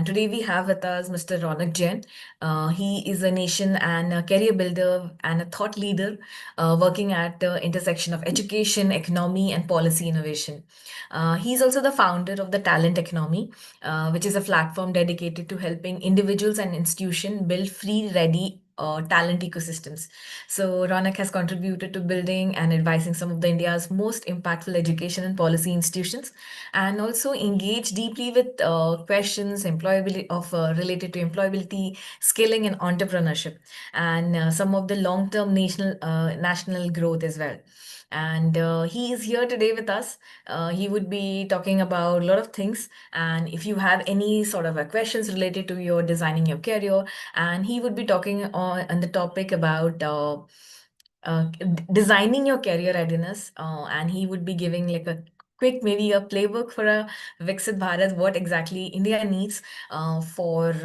And today we have with us Mr. Ronak Jain. He is a nation and a career builder and a thought leader working at the intersection of education, economy, and policy innovation. He's also the founder of the Talent Economy, which is a platform dedicated to helping individuals and institutions build free, ready talent ecosystems. So Ronak has contributed to building and advising some of the India's most impactful education and policy institutions, and also engage deeply with questions employability of related to employability, skilling, and entrepreneurship, and some of the long-term national growth as well. And he is here today with us. He would be talking about a lot of things. And if you have any sort of questions related to your designing your career, and he would be talking on the topic about designing your career readiness, and he would be giving like a quick maybe a playbook for a Viksit Bharat, what exactly India needs for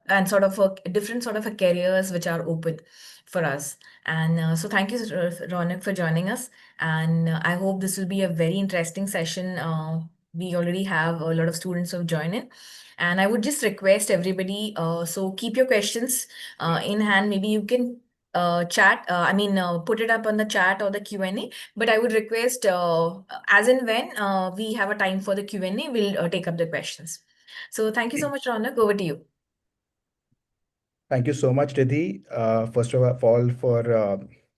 and sort of a different sort of a careers which are open for us. And so thank you, Ronak, for joining us. And I hope this will be a very interesting session. We already have a lot of students who have joined in. And I would just request everybody, so keep your questions in hand. Maybe you can put it up on the chat or the Q&A, but I would request, as and when we have a time for the Q&A, we'll take up the questions. So thank you so much, Ronak. Over to you. Thank you so much, Riddhi. First of all, for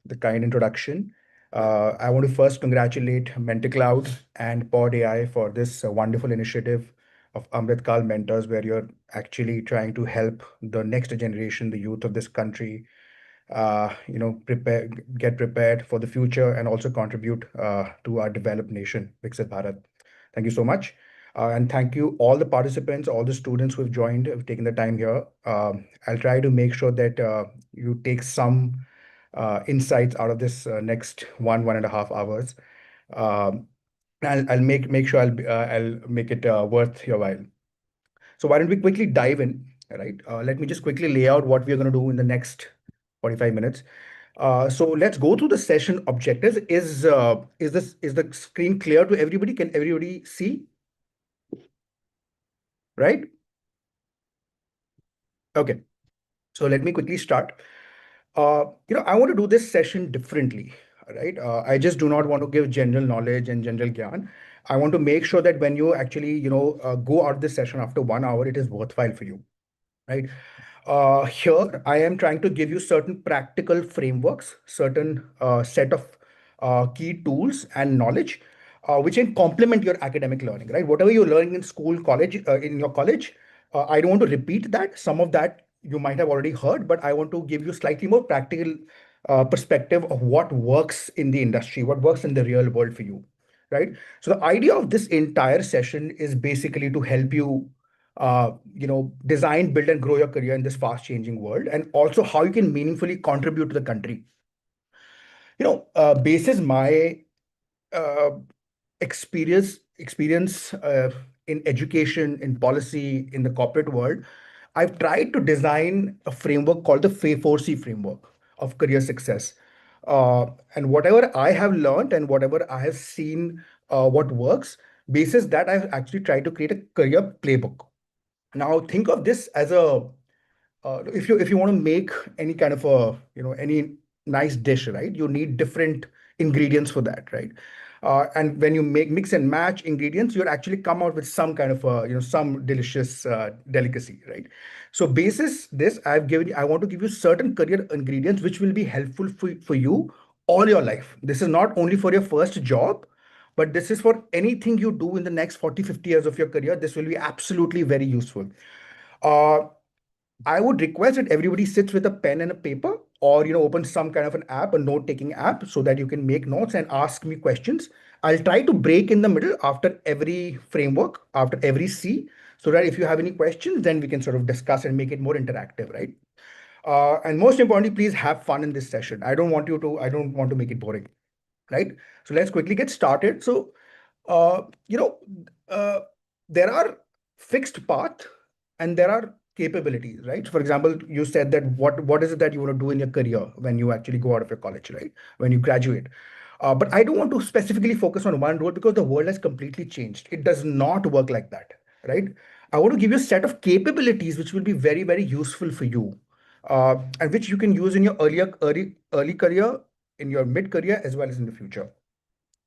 the kind introduction. I want to first congratulate MentorCloud and Pod AI for this wonderful initiative of Amrit Kal Mentors, where you're actually trying to help the next generation, the youth of this country, get prepared for the future and also contribute to our developed nation, Viksit Bharat. Thank you so much. And thank you all the participants, all the students who have joined, have taken the time here. I'll try to make sure that you take some insights out of this next 1.5 hours. I'll make sure I'll make it worth your while. So why don't we quickly dive in, right? Let me just quickly lay out what we're going to do in the next 45 minutes. So let's go through the session objectives. Is the screen clear to everybody? Can everybody see? Right? Okay. So let me quickly start. I want to do this session differently, right? I just do not want to give general knowledge and general gyan. I want to make sure that when you actually, go out this session after 1 hour, it is worthwhile for you, right? Here, I am trying to give you certain practical frameworks, certain set of key tools and knowledge, which can complement your academic learning, right? Whatever you're learning in school, college, in your college, I don't want to repeat that. Some of that you might have already heard, but I want to give you slightly more practical perspective of what works in the industry, what works in the real world for you, right? So the idea of this entire session is basically to help you design, build, and grow your career in this fast changing world, and also how you can meaningfully contribute to the country. Basis my uh, experience in education, in policy, in the corporate world, I've tried to design a framework called the 4C framework of career success. And whatever I have learned and whatever I have seen, what works, basis that I've actually tried to create a career playbook. Now think of this as a if you want to make any kind of a any nice dish, right? You need different ingredients for that, right? And when you mix and match ingredients, you'll actually come out with some kind of some delicious delicacy, right? So basis this, I want to give you certain career ingredients which will be helpful for you all your life. This is not only for your first job, but this is for anything you do in the next 40-50 years of your career. This will be absolutely very useful. uh, I would request that everybody sits with a pen and a paper, or open some kind of an app, a note-taking app, so that you can make notes and ask me questions. I'll try to break in the middle after every framework, after every C, so that if you have any questions, then we can sort of discuss and make it more interactive, right? And most importantly, please have fun in this session. I don't want to make it boring, right? So let's quickly get started. So, uh, you know, uh, there are fixed path and there are capabilities, right? For example, you said that what is it that you want to do in your career when you actually go out of your college, right? When you graduate. But I don't want to specifically focus on one role because the world has completely changed. It does not work like that, right? I want to give you a set of capabilities which will be very, very useful for you, and which you can use in your early career, in your mid career, as well as in the future.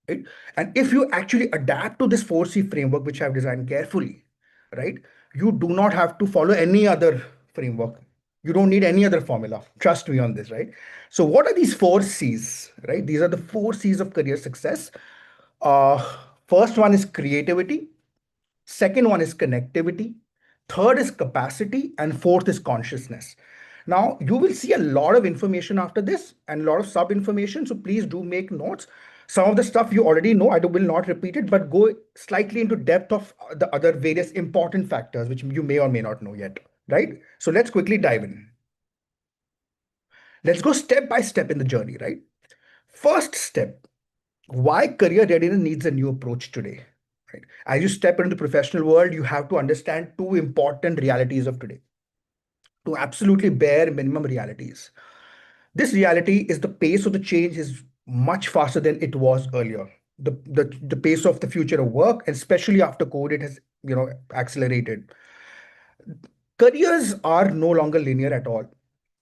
Right? And if you actually adapt to this 4C framework, which I've designed carefully, right, you do not have to follow any other framework. You don't need any other formula. Trust me on this, right? So, what are these 4Cs, right? These are the 4Cs of career success. Uh, First one is creativity. Second one is connectivity. Third is capacity. And fourth is consciousness. Now, you will see a lot of information after this and a lot of sub information. So please do make notes. Some of the stuff you already know, will not repeat it, but go slightly into depth of the other various important factors which you may or may not know yet. Right? So let's quickly dive in. Let's go step by step in the journey, right? First step, why career readiness needs a new approach today. Right? As you step into the professional world, you have to understand two important realities of today, two absolutely bare minimum realities. This reality is the pace of the change is much faster than it was earlier. The pace of the future of work, especially after COVID, it has accelerated. Careers are no longer linear at all.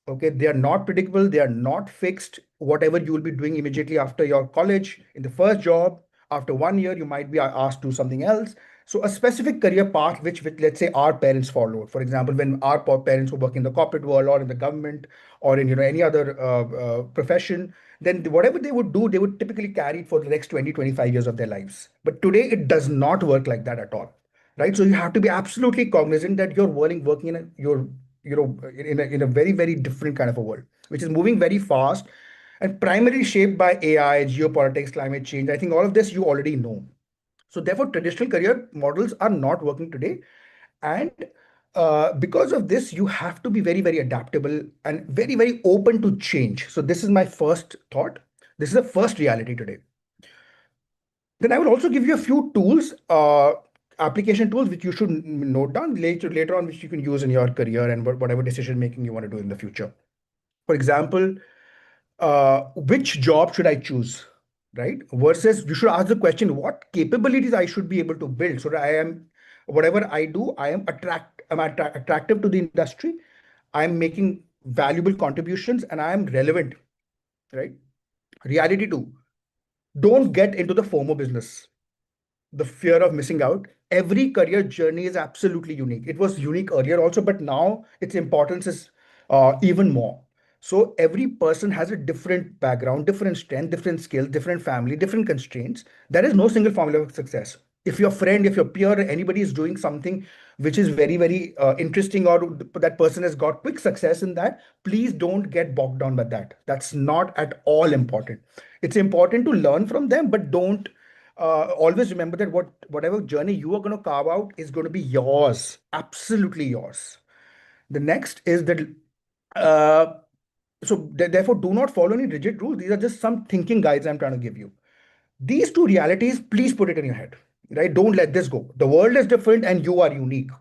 Okay, they are not predictable, they are not fixed. Whatever you will be doing immediately after your college, in the first job, after 1 year you might be asked to do something else. So a specific career path which let's say our parents followed, for example, when our parents were working in the corporate world or in the government or in any other profession, then whatever they would do, they would typically carry it for the next 20-25 years of their lives. But today it does not work like that at all, right? So you have to be absolutely cognizant that you're working in a you're in a very, very different kind of a world, which is moving very fast and primarily shaped by AI, geopolitics, climate change. I think all of this you already know. So therefore, traditional career models are not working today, and because of this, you have to be very, very adaptable and very, very open to change. So this is my first thought. This is the first reality today. Then I will also give you a few tools, application tools, which you should note down later on, which you can use in your career and whatever decision making you want to do in the future. For example, which job should I choose, right? Versus you should ask the question, what capabilities I should be able to build so that I am, whatever I do, I'm attractive to the industry. I'm making valuable contributions and I am relevant, right? Reality two, don't get into the FOMO business, the fear of missing out. Every career journey is absolutely unique. It was unique earlier also, but now its importance is even more. So every person has a different background, different strength, different skills, different family, different constraints. There is no single formula of success. If your friend, if your peer, anybody is doing something which is very, very interesting, or that person has got quick success in that, please don't get bogged down by that. That's not at all important. It's important to learn from them, but don't always remember that whatever journey you are going to carve out is going to be yours, absolutely yours. The next is that, uh, therefore, do not follow any rigid rules. These are just some thinking guides I'm trying to give you. These two realities, please put it in your head, right? Don't let this go. The world is different and you are unique.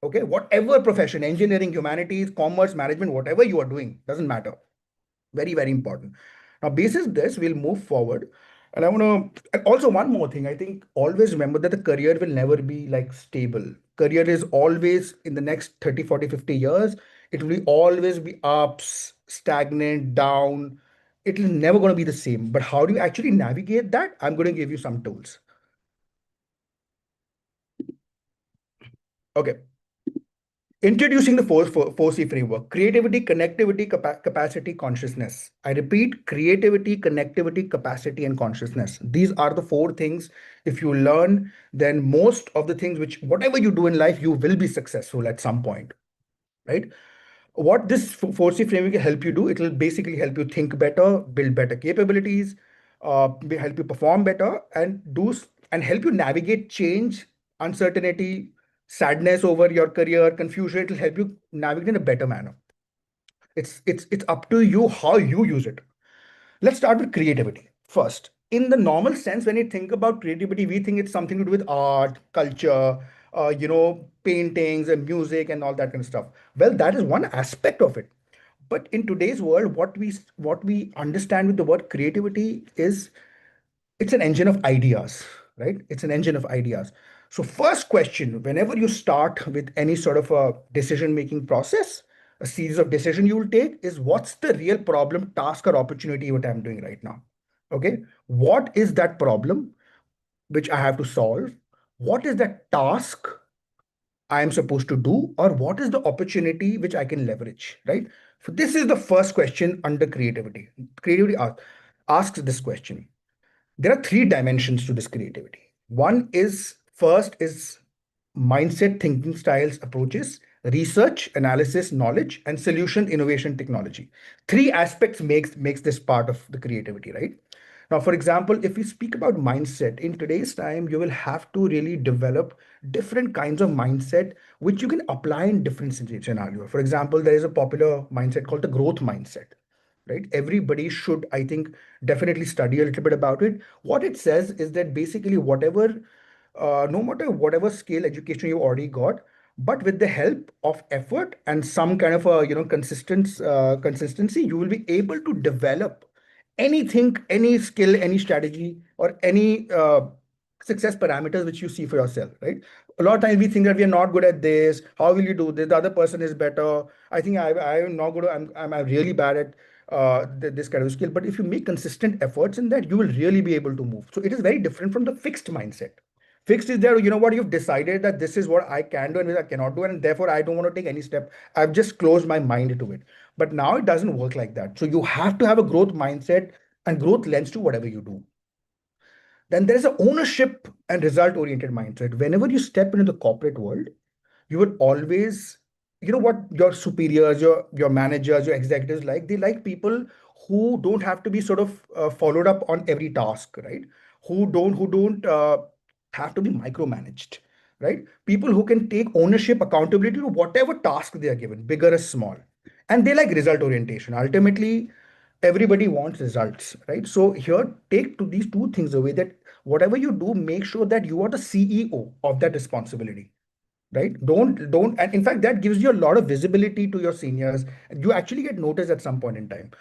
Okay, whatever profession, engineering, humanities, commerce, management, whatever you are doing, doesn't matter. Very, very important. Now, basis this, we'll move forward. And I want to, and also one more thing. I think always remember that the career will never be like stable. Career is always in the next 30, 40, 50 years. It will always be ups, stagnant, down. It will never going to be the same. But how do you actually navigate that? I'm going to give you some tools. Okay. Introducing the 4C framework: creativity, connectivity, capacity, consciousness. I repeat, creativity, connectivity, capacity, and consciousness. These are the four things. If you learn, then most of the things which, whatever you do in life, you will be successful at some point, right? What this 4C framework will help you do, it will basically help you think better, build better capabilities, help you perform better, and and help you navigate change, uncertainty, sadness over your career, confusion. It will help you navigate in a better manner. It's up to you how you use it. Let's start with creativity first. In the normal sense, when you think about creativity, we think it's something to do with art, culture, paintings and music and all that kind of stuff. Well, that is one aspect of it. But in today's world, what we understand with the word creativity is it's an engine of ideas, right? It's an engine of ideas. So, first question, whenever you start with any sort of a decision making process, a series of decision you will take is what's the real problem, task, or opportunity what I'm doing right now? Okay. What is that problem which I have to solve? What is that task I am supposed to do? Or what is the opportunity which I can leverage? Right. So, this is the first question under creativity. Creativity asks this question. There are three dimensions to this creativity. One is first is mindset, thinking styles, approaches, research, analysis, knowledge, and solution, innovation, technology. Three aspects makes this part of the creativity, right? Now, for example, if we speak about mindset in today's time, you will have to really develop different kinds of mindset which you can apply in different scenarios. For example, there is a popular mindset called the growth mindset, right? Everybody should, I think, definitely study a little bit about it. What it says is that basically whatever, no matter whatever scale education you already got, but with the help of effort and some kind of a consistency, you will be able to develop anything, any skill, any strategy, or any success parameters which you see for yourself, right? A lot of times we think that we are not good at this. How will you do this? The other person is better. I think I'm not good. I'm really bad at this kind of skill. But if you make consistent efforts in that, you will really be able to move. So it is very different from the fixed mindset. Fixed is there, you know what, you've decided that this is what I can do and what I cannot do, and therefore I don't want to take any step. I've just closed my mind to it. But now it doesn't work like that. So you have to have a growth mindset and growth lens to whatever you do. Then there is a ownership and result oriented mindset. Whenever you step into the corporate world, you would always, you know what, your superiors, your managers, your executives like, they like people who don't have to be sort of followed up on every task, right? Who don't have to be micromanaged, right? People who can take ownership, accountability to whatever task they are given, bigger or small. And they like result orientation. Ultimately, everybody wants results, right? So here, take to these two things away, that whatever you do, make sure that you are the CEO of that responsibility, right? Don't And in fact, that gives you a lot of visibility to your seniors. You actually get noticed at some point in time.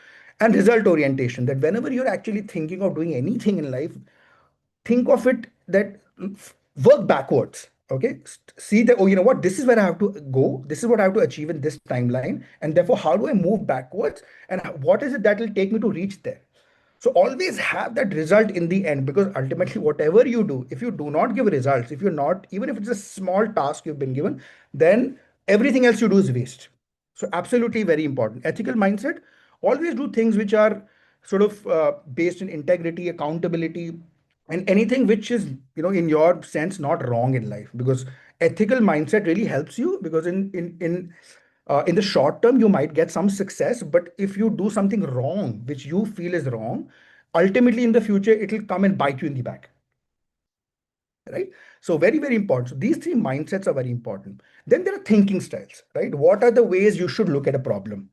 And result orientation, that whenever you're actually thinking of doing anything in life, think of it that work backwards. Okay, see that, oh, you know what, this is where I have to go, this is what I have to achieve in this timeline, and therefore how do I move backwards, and what is it that will take me to reach there. So always have that result in the end, because ultimately whatever you do, if you do not give results, if you're not, even if it's a small task you've been given, then everything else you do is waste. So absolutely very important. Ethical mindset, always do things which are sort of based in integrity, accountability, and anything which is, in your sense, not wrong in life. Because ethical mindset really helps you, because in the short term you might get some success, but if you do something wrong which you feel is wrong, ultimately in the future it will come and bite you in the back, right? So very, very important. So these three mindsets are very important. Then there are thinking styles, right? What are the ways you should look at a problem?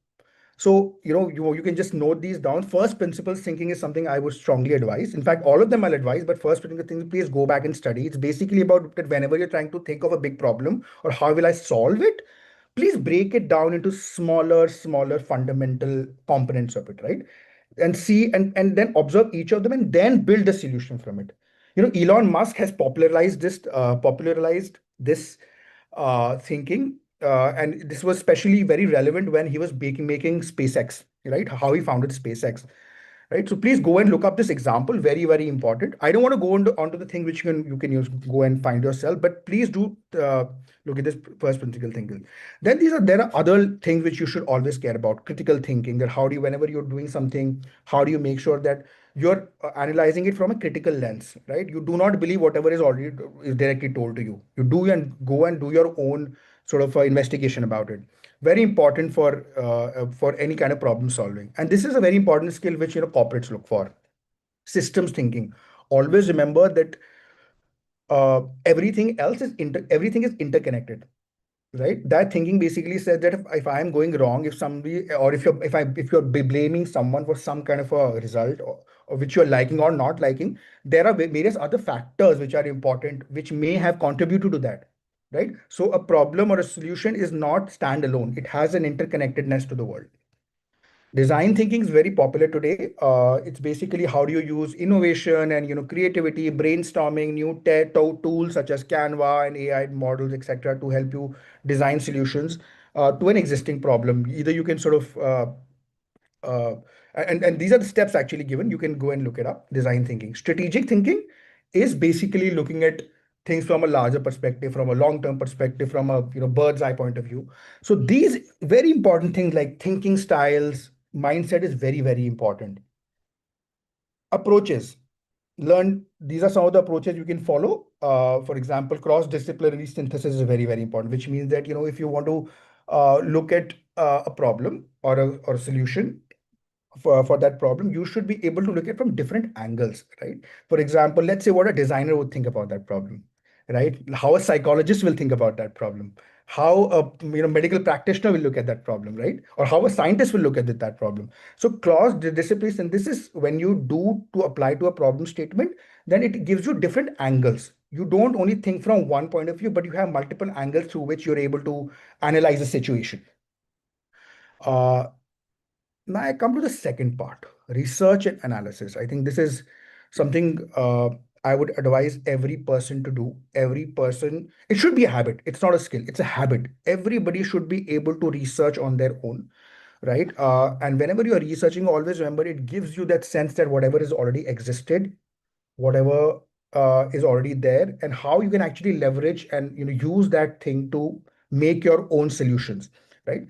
So, you can just note these down. First principles thinking is something I would strongly advise. In fact, all of them I'll advise, but first principle thinking, please go back and study. It's basically about that whenever you're trying to think of a big problem or how will I solve it, please break it down into smaller fundamental components of it, right? And see, and then observe each of them and then build a solution from it. Elon Musk has popularized this thinking, and this was especially very relevant when he was making SpaceX, right? How he founded SpaceX, right? So please go and look up this example. Very, very important. I don't want to go onto the thing which you can use, go and find yourself, but please do look at this first principle thinking. Then there are other things which you should always care about. Critical thinking. That how do you, whenever you're doing something, how do you make sure that you're analyzing it from a critical lens, right? You do not believe whatever is already is directly told to you. You do and go and do your own sort of investigation about it. Very important for any kind of problem solving. And this is a very important skill which corporates look for. Systems thinking. Always remember that everything is interconnected, right? That thinking basically says that if I am going wrong, if somebody, or if you're blaming someone for some kind of a result, or which you're liking or not liking, there are various other factors which are important which may have contributed to that, right? So a problem or a solution is not standalone, it has an interconnectedness to the world. Design thinking is very popular today. It's basically how do you use innovation and creativity, brainstorming, new tools such as Canva and AI models, etc., to help you design solutions to an existing problem. Either you can sort of uh, and these are the steps actually given. You can go and look it up. Design thinking. Strategic thinking is basically looking at things from a larger perspective, from a long-term perspective, from a bird's eye point of view. So these very important things like thinking styles, mindset is very, very important. Approaches. Learn these are some of the approaches you can follow. For example, cross-disciplinary synthesis is very, very important, which means that if you want to look at a problem or a solution for that problem, you should be able to look at from different angles, right? For example, let's say what a designer would think about that problem, right? How a psychologist will think about that problem, how a medical practitioner will look at that problem, right? Or how a scientist will look at that problem. So clause discipline, and this is when you do to apply to a problem statement, then it gives you different angles. You don't only think from one point of view, but you have multiple angles through which you're able to analyze the situation. uh, Now I come to the second part, research and analysis. I think this is something I would advise every person to do. Every person, it should be a habit. It's not a skill, it's a habit. Everybody should be able to research on their own, right? And whenever you're researching, always remember it gives you that sense that whatever is already existed, whatever is already there, and how you can actually leverage and use that thing to make your own solutions, right?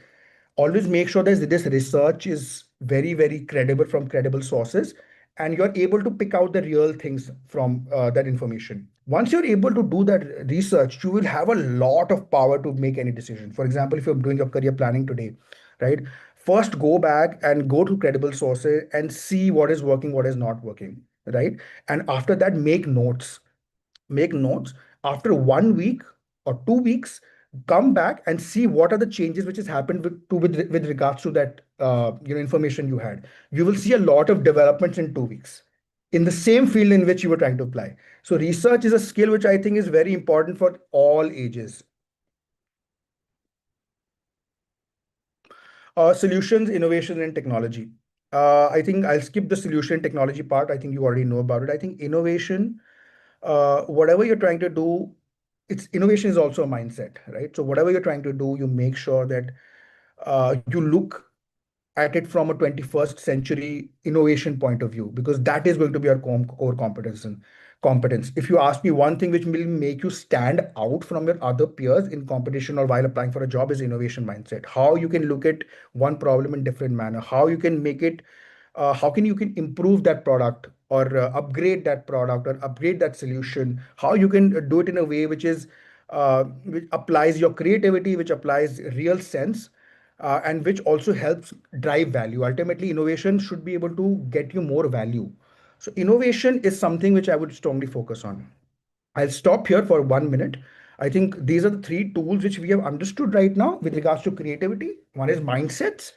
Always make sure that this research is very, very credible from credible sources, and you're able to pick out the real things from that information. Once you're able to do that research, you will have a lot of power to make any decision. For example, if you're doing your career planning today, right, first go back and go to credible sources and see what is working, what is not working, right? And after that, make notes. After 1 week or 2 weeks, come back and see what are the changes which has happened with regards to that information you had. You will see a lot of developments in 2 weeks in the same field in which you were trying to apply. So research is a skill which I think is very important for all ages. Solutions, innovation, and technology. I think I'll skip the solution technology part. I think you already know about it. I think innovation, whatever you're trying to do, it's innovation is also a mindset, right? So whatever you're trying to do, you make sure that you look at it from a 21st century innovation point of view, because that is going to be our core competence. If you ask me, one thing which will make you stand out from your other peers in competition or while applying for a job is innovation mindset. How you can look at one problem in different manner, how you can make it, how can you can improve that product or upgrade that product or upgrade that solution, how you can do it in a way which applies your creativity, which applies real sense, and which also helps drive value. Ultimately, innovation should be able to get you more value. So innovation is something which I would strongly focus on. I'll stop here for 1 minute. I think these are the three tools which we have understood right now with regards to creativity. One is mindsets,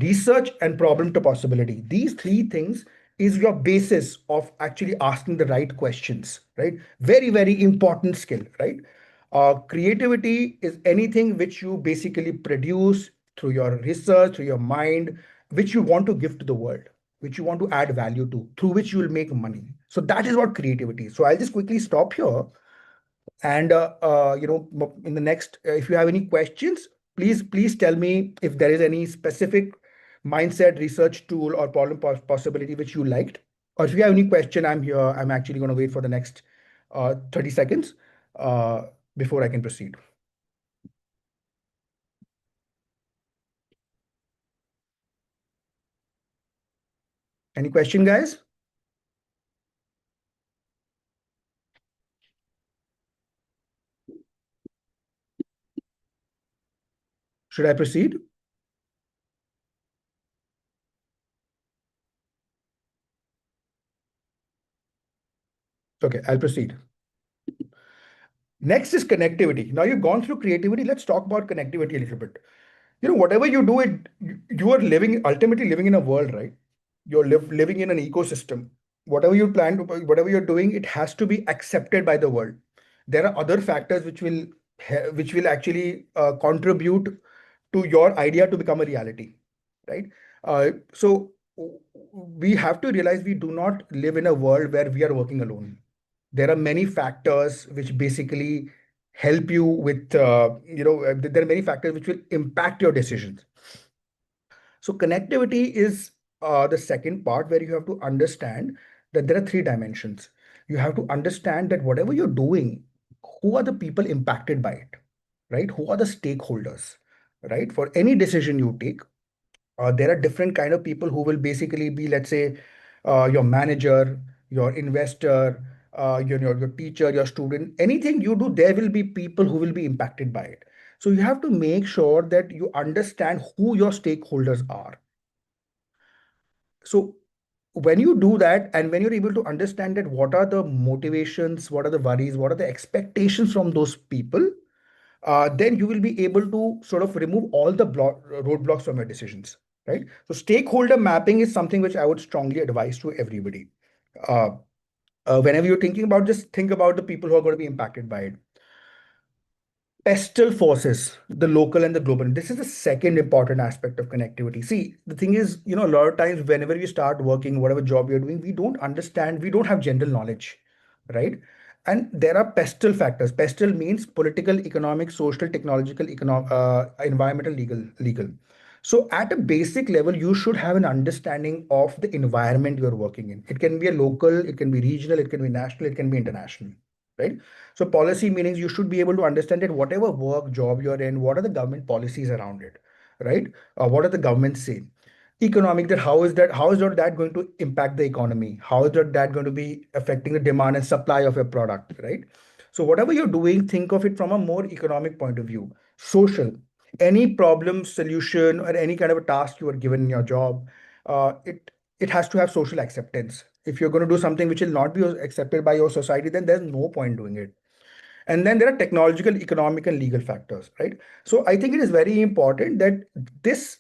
research, and problem to possibility. These three things is your basis of actually asking the right questions, right? Very, very important skill, right? Creativity is anything which you basically produce through your research, through your mind, which you want to give to the world, which you want to add value to, through which you will make money. So that is what creativity is. So I'll just quickly stop here. And in the next, if you have any questions, please tell me if there is any specific mindset research tool or problem possibility which you liked. Or if you have any question, I'm here. I'm actually going to wait for the next 30 seconds uh, before I can proceed. Any question, guys? Should I proceed? Okay, I'll proceed. Next is connectivity. Now you've gone through creativity. Let's talk about connectivity a little bit. Whatever you do, you are living, ultimately living in a world, right? You're living in an ecosystem. Whatever you plan to, whatever you're doing, it has to be accepted by the world. There are other factors which will actually contribute to your idea to become a reality, right? So we have to realize we do not live in a world where we are working alone. There are many factors which basically help you with, there are many factors which will impact your decisions. So connectivity is the second part where you have to understand that there are three dimensions. You have to understand that whatever you're doing, who are the people impacted by it, right? Who are the stakeholders, right? For any decision you take, there are different kind of people who will basically be, let's say, your manager, your investor, your teacher, your student. Anything you do, there will be people who will be impacted by it. So you have to make sure that you understand who your stakeholders are. So when you do that, and when you're able to understand that what are the motivations, what are the worries, what are the expectations from those people, then you will be able to sort of remove all the roadblocks from your decisions, right? So stakeholder mapping is something which I would strongly advise to everybody. Uh, Whenever you're thinking about, just think about the people who are going to be impacted by it. Pestle forces, the local and the global. This is the second important aspect of connectivity. See, the thing is, a lot of times whenever we start working, whatever job you're doing, we don't understand, we don't have general knowledge, right? And there are pestle factors. Pestle means political, economic, social, technological, environmental, legal. So at a basic level, you should have an understanding of the environment you're working in. It can be a local, it can be regional, it can be national, it can be international, right? So policy meanings you should be able to understand that whatever work job you're in, what are the government policies around it, right? What are the governments saying? Economic, that how is that going to impact the economy? How is that going to be affecting the demand and supply of a product, right? So whatever you're doing, think of it from a more economic point of view. Social, any problem solution or any kind of a task you are given in your job, it has to have social acceptance. If you're going to do something which will not be accepted by your society, then there's no point doing it. And then there are technological, economic, and legal factors, right? So I think it is very important that this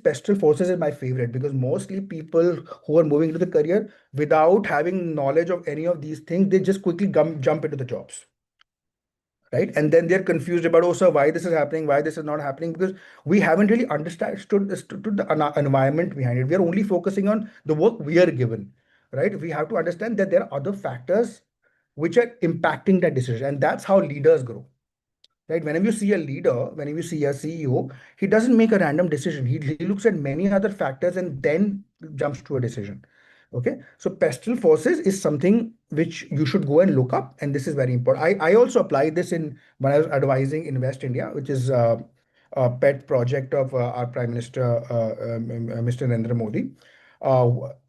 pestle forces is my favorite, because mostly people who are moving into the career without having knowledge of any of these things, they just quickly jump into the jobs, right? And then they're confused about, oh sir, why this is happening, why this is not happening, because we haven't really understood the environment behind it. We are only focusing on the work we are given, right? We have to understand that there are other factors which are impacting that decision, and that's how leaders grow, right? Whenever you see a leader, whenever you see a CEO, he doesn't make a random decision. He looks at many other factors and then jumps to a decision. Okay, so pestle forces is something which you should go and look up, and this is very important. I also applied this in when I was advising Invest India, which is a pet project of our Prime Minister, Mr. Narendra Modi.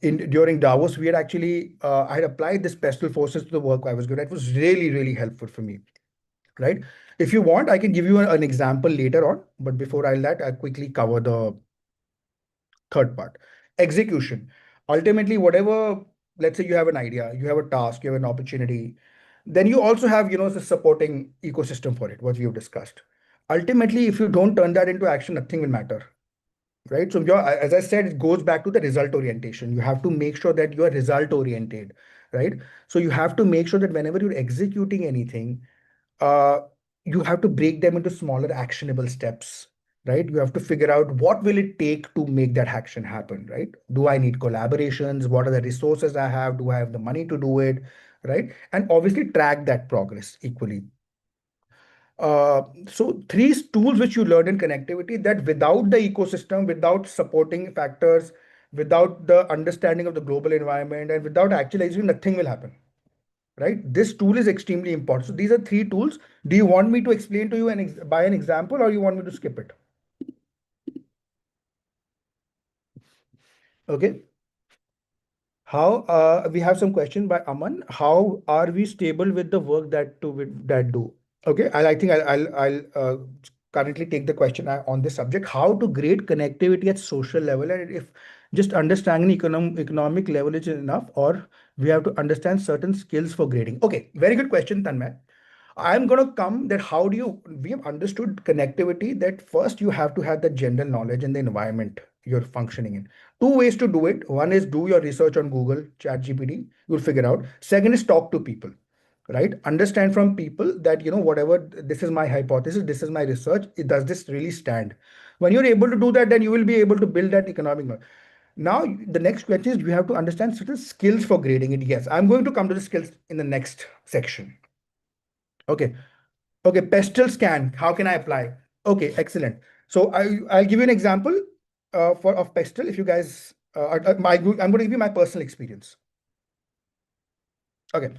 In during Davos, we had actually I had applied this pestle forces to the work I was good at. It was really helpful for me, right? If you want, I can give you an example later on, but before I'll that, I'll quickly cover the third part. Execution. Ultimately, whatever, let's say you have an idea, you have a task, you have an opportunity, then you also have, the supporting ecosystem for it, what we've discussed. Ultimately, if you don't turn that into action, nothing will matter, right? So as I said, it goes back to the result orientation. You have to make sure that you are result oriented, right? So you have to make sure that whenever you're executing anything, uh, you have to break them into smaller actionable steps, right? You have to figure out what will it take to make that action happen, right? Do I need collaborations? What are the resources I have? Do I have the money to do it, right? And obviously track that progress equally. So three tools which you learn in connectivity, that without the ecosystem, without supporting factors, without the understanding of the global environment, and without actualizing, nothing will happen, right? This tool is extremely important. So these are three tools. Do you want me to explain to you by an example, or you want me to skip it? Okay. How we have some question by Aman. How are we stable with the work that do? Okay, I think I'll currently take the question on this subject. How to grade connectivity at social level, and if just understanding economic level is enough, or we have to understand certain skills for grading. Okay, very good question, Tanmay. I'm going to come that how do you, we have understood connectivity that first you have to have the general knowledge in the environment you're functioning in. Two ways to do it. One is do your research on Google, ChatGPT, you'll figure out. Second is talk to people. right? Understand from people that, whatever, this is my hypothesis, this is my research, does this really stand? When you're able to do that, then you will be able to build that economic model. Now the next question is, you have to understand certain skills for grading it. Yes, I'm going to come to the skills in the next section. Okay. Okay, pestle scan, how can I apply? Okay, excellent. So I'll give you an example for of pestle. If you guys, I'm going to give you my personal experience. Okay,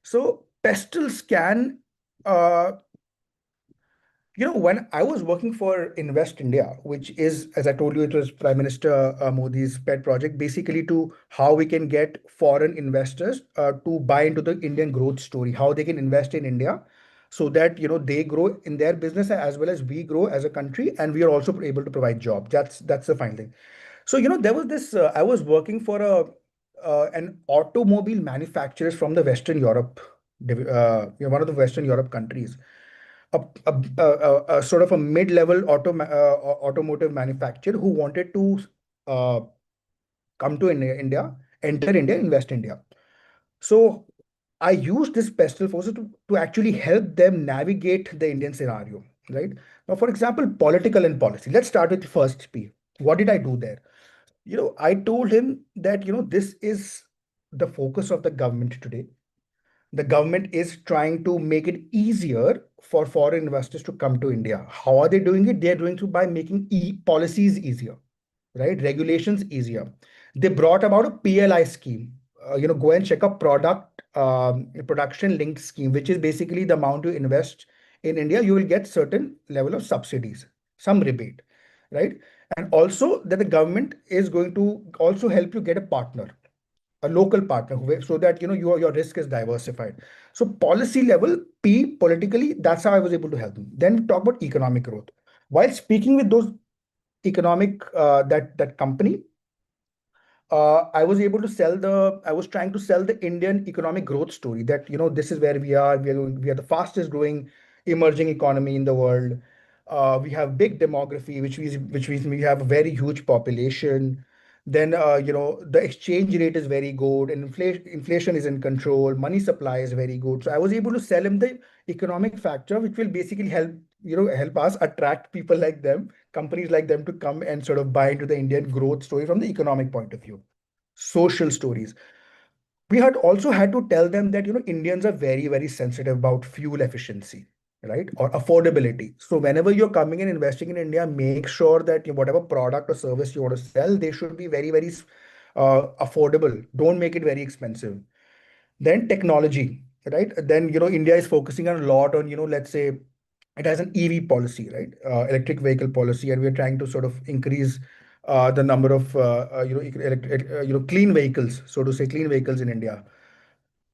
so pestle scan, uh, when I was working for Invest India, which is, as I told you, it was Prime Minister Modi's pet project, basically to how we can get foreign investors to buy into the Indian growth story, how they can invest in India, so that they grow in their business as well as we grow as a country, and we are also able to provide jobs. That's the fine thing. So there was this. I was working for a an automobile manufacturer from the Western Europe, one of the Western Europe countries, a sort of a mid-level automotive manufacturer who wanted to uh, come to India, enter India, invest India. So I used this pestle forces to actually help them navigate the Indian scenario, right? Now, for example, political and policy. Let's start with the first P. What did I do there? I told him that, this is the focus of the government today. The government is trying to make it easier for foreign investors to come to India. How are they doing it? They're doing it by making policies easier, right? Regulations easier. They brought about a PLI scheme. Go and check a production linked scheme, which is basically the amount you invest in India, you will get certain level of subsidies, some rebate, right? And also that the government is going to also help you get a partner, a local partner, so that your risk is diversified. So policy level, P, politically, that's how I was able to help them. Then we talk about economic growth. While speaking with those economic that company, I was able to I was trying to sell the Indian economic growth story, that, this is where we are. We are the fastest growing emerging economy in the world. We have big demography, which means we have a very huge population. Then, the exchange rate is very good, and inflation is in control. Money supply is very good. So I was able to sell him the economic factor, which will basically help us attract people like them, companies like them, to come and sort of buy into the Indian growth story from the economic point of view. Social stories. We had also had to tell them that, Indians are very, very sensitive about fuel efficiency, right? Or affordability. So whenever you're coming and investing in India, make sure that whatever product or service you want to sell, they should be very, very affordable. Don't make it very expensive. Then technology, right? Then, India is focusing a lot on, let's say it has an EV policy, right? Electric vehicle policy, and we're trying to sort of increase the number of clean vehicles, so to say, clean vehicles in India.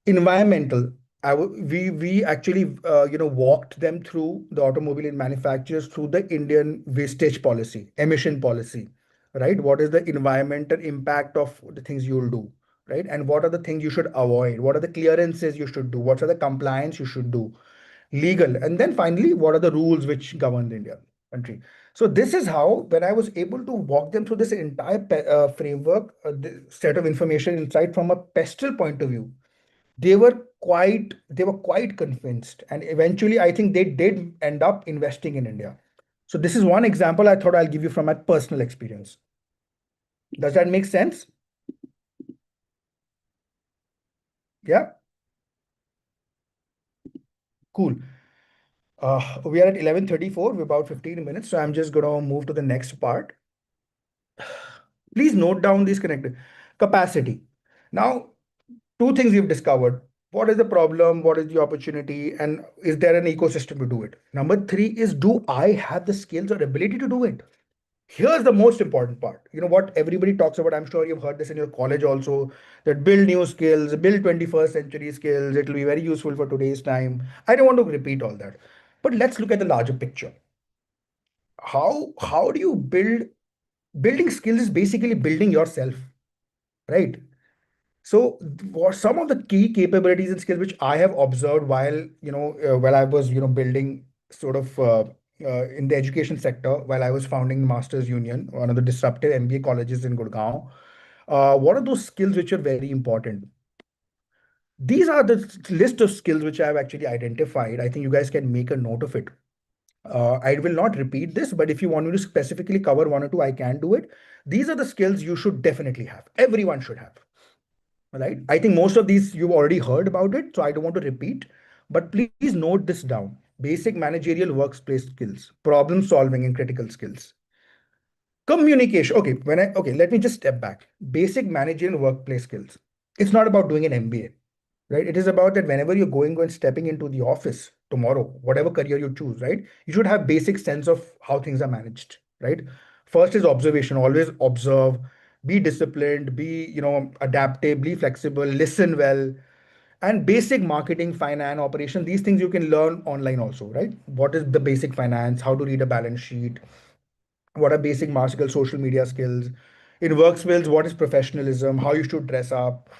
Environmental. We actually walked them through the automobile manufacturers through the Indian wastage policy, emission policy, right? What is the environmental impact of the things you'll do, right? And what are the things you should avoid? What are the clearances you should do? What are the compliance you should do? Legal, and then finally, what are the rules which govern the India country? So this is how, when I was able to walk them through this entire framework, set of information inside from a pestle point of view, they were quite convinced, and eventually I think they did end up investing in India. So this is one example I thought I'll give you from my personal experience. Does that make sense? Yeah, cool. We are at 11:34. We're about 15 minutes, so I'm just gonna move to the next part. Please note down these connected capacity. Now, two things we've discovered. What is the problem? What is the opportunity? And is there an ecosystem to do it? Number three is, do I have the skills or ability to do it? Here's the most important part. You know what everybody talks about? I'm sure you've heard this in your college also, that build new skills, build 21st century skills. It will be very useful for today's time. I don't want to repeat all that. But let's look at the larger picture. How do you building skills is basically building yourself, right? So, what some of the key capabilities and skills which I have observed while I was building sort of in the education sector, while I was founding Masters Union, one of the disruptive MBA colleges in Gurgaon. What are those skills which are very important? These are the list of skills which I have actually identified. I think you guys can make a note of it. I will not repeat this, but if you want me to specifically cover one or two, I can do it. These are the skills you should definitely have. Everyone should have, right? I think most of these you've already heard about it, so I don't want to repeat. But please note this down: basic managerial workplace skills, problem solving and critical skills, communication. Okay, let me just step back. Basic managerial workplace skills. It's not about doing an MBA, right? It is about that whenever you're going and stepping into the office tomorrow, whatever career you choose, right? You should have basic sense of how things are managed, right? First is observation. Always observe, be disciplined, be, adaptive, be flexible, listen well, and basic marketing, finance, operation. These things you can learn online also, right? What is the basic finance? How to read a balance sheet? What are basic martial social media skills? In work skills, what is professionalism? How you should dress up?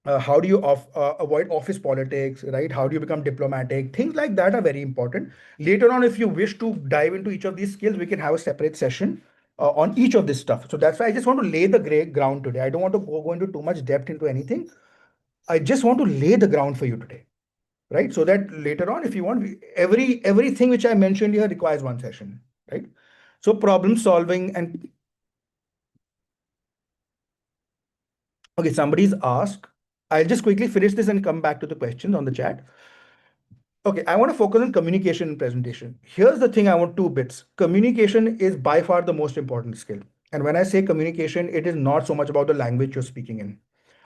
How do you avoid office politics, right? How do you become diplomatic? Things like that are very important. Later on, if you wish to dive into each of these skills, we can have a separate session on each of this stuff. So that's why I just want to lay the ground today. I don't want to go into too much depth into anything. I just want to lay the ground for you today, right? So that later on, if you want, everything which I mentioned here requires one session, right? So problem solving and okay, somebody's asked. I'll just quickly finish this and come back to the questions on the chat. Okay, I want to focus on communication and presentation. Here's the thing, I want two bits. Communication is by far the most important skill. And when I say communication, it is not so much about the language you're speaking in.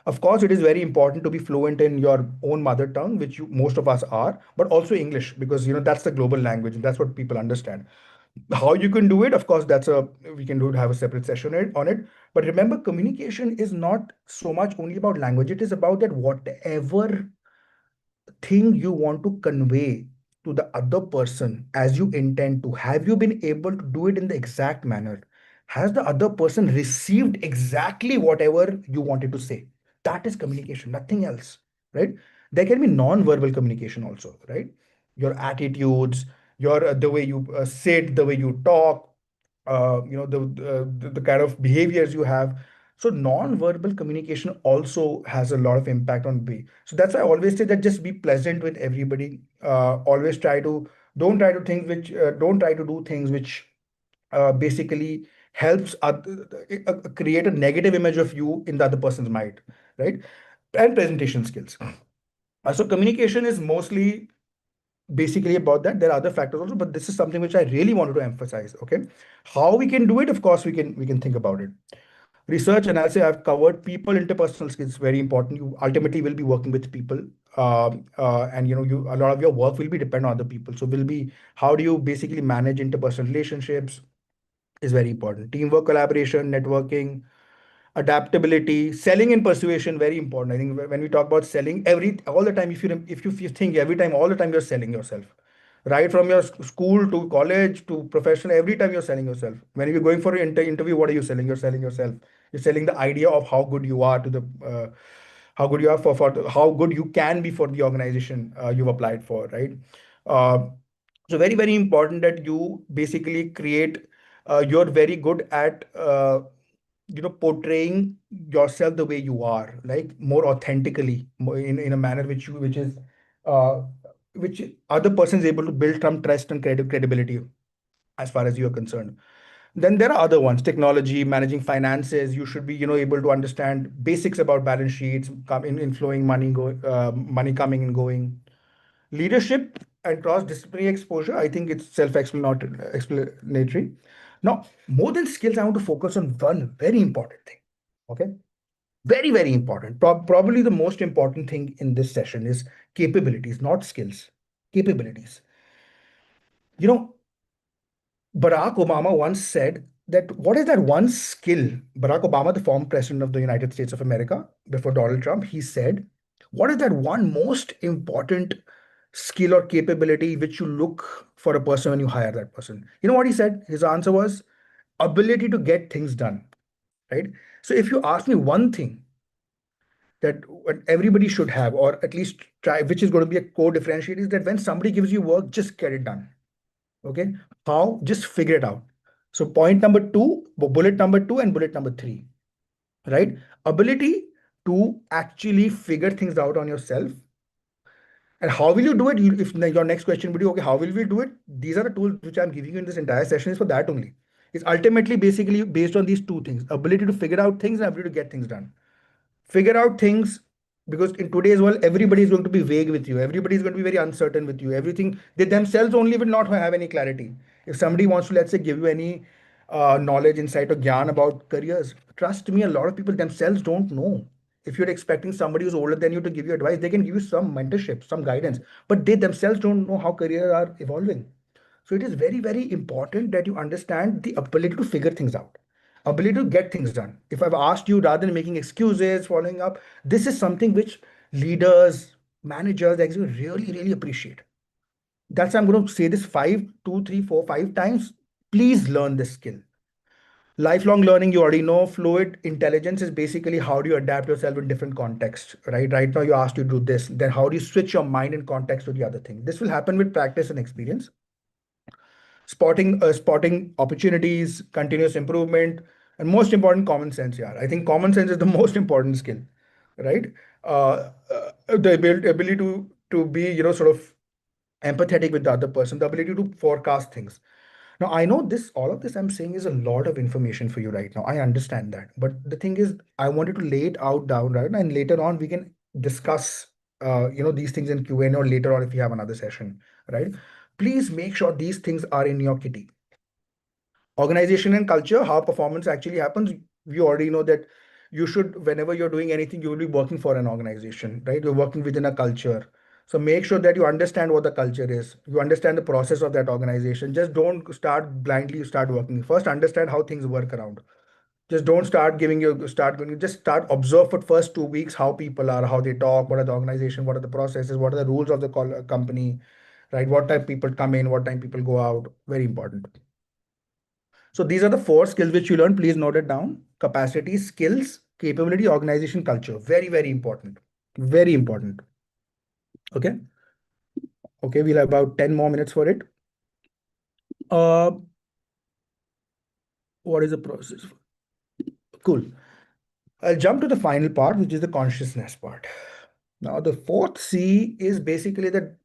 Of course, it is very important to be fluent in your own mother tongue, which most of us are, but also English, because that's the global language and that's what people understand. How you can do it, of course, we can have a separate session on it. But remember, communication is not so much only about language. It is about that whatever thing you want to convey to the other person as you intend to, have you been able to do it in the exact manner? Has the other person received exactly whatever you wanted to say? That is communication, nothing else, right? There can be non-verbal communication also, right? Your attitudes, your the way you sit, the way you talk, the kind of behaviors you have. So non-verbal communication also has a lot of impact on B. So that's why I always say that just be pleasant with everybody. Always try to don't try to do things which basically helps create a negative image of you in the other person's mind, right? And presentation skills. So communication is mostly basically about that. There are other factors also, but this is something which I really wanted to emphasize. Okay, how we can do it? Of course, we can think about it. Research analysis, I've covered. People interpersonal skills, very important. You ultimately will be working with people, and you a lot of your work will be dependent on other people. So will be, how do you basically manage interpersonal relationships is very important. Teamwork, collaboration, networking, adaptability, selling and persuasion, very important. I think when we talk about selling, every all the time, if you think every time, all the time, you're selling yourself, right from your school to college to professional, every time you're selling yourself. When you're going for an interview, what are you selling? You're selling yourself. You're selling the idea of how good you are to the how good you are how good you can be for the organization you've applied for, right? uh, so very, very important that you basically create you're very good at portraying yourself the way you are, like more authentically, in a manner uh, which other person is able to build some trust and credibility as far as you're concerned. Then there are other ones: technology, managing finances. You should be able to understand basics about balance sheets, inflowing money, money coming and going. Leadership and cross-disciplinary exposure, I think it's self-explanatory. Now, more than skills, I want to focus on one very important thing. Okay, very, very important. Probably the most important thing in this session is capabilities, not skills. Capabilities. You know, Barack Obama once said that, what is that one skill? Barack Obama, the former president of the United States of America, before Donald Trump, he said, what is that one most important skill or capability which you look for a person when you hire that person? You know what he said? His answer was ability to get things done, right? So if you ask me one thing that what everybody should have, or at least try, which is going to be a core differentiator, is that when somebody gives you work, just get it done. Okay, how? Just figure it out. So point number two, bullet number two, and bullet number three, right? Ability to actually figure things out on yourself. And how will you do it? If your next question would be, okay, how will we do it? These are the tools which I'm giving you in this entire session is for that only. It's ultimately basically based on these two things: ability to figure out things and ability to get things done. Figure out things, because in today's world everybody is going to be vague with you, everybody is going to be very uncertain with you, everything they themselves only will not have any clarity. If somebody wants to, let's say, give you any knowledge, insight or gyan about careers, trust me, a lot of people themselves don't know. If you're expecting somebody who's older than you to give you advice, they can give you some mentorship, some guidance, but they themselves don't know how careers are evolving. So it is very, very important that you understand the ability to figure things out, ability to get things done. If I've asked you, rather than making excuses, following up, this is something which leaders, managers, executives really, really appreciate. That's why I'm going to say this five, two, three, four, five times. Please learn this skill. Lifelong learning, you already know. Fluid intelligence is basically how do you adapt yourself in different contexts, right? Right now, you asked you to do this. Then, how do you switch your mind in context to the other thing? This will happen with practice and experience. Spotting opportunities, continuous improvement, and most important, common sense. Yeah, I think common sense is the most important skill, right? The ability to be, sort of empathetic with the other person, the ability to forecast things. Now, I know this, all of this I'm saying is a lot of information for you right now. I understand that. But the thing is, I wanted to lay it out down, right? And later on, we can discuss, these things in Q&A, or later on if you have another session, right? Please make sure these things are in your kitty. Organization and culture, how performance actually happens. You already know that you should, whenever you're doing anything, you will be working for an organization, right? You're working within a culture. So make sure that you understand what the culture is, you understand the process of that organization. Just don't start blindly start working. First understand how things work around. Just don't start giving you start going, just start observe for first 2 weeks how people are, how they talk, what are the organization, what are the processes, what are the rules of the company, right? What time people come in, what time people go out. Very important. So these are the four skills which you learn. Please note it down. Capacity, skills, capability, organization, culture. Very, very important. Very important. Okay. Okay. We'll have about 10 more minutes for it. Uh, what is the process? Cool. I'll jump to the final part, which is the consciousness part. Now, the fourth C is basically that,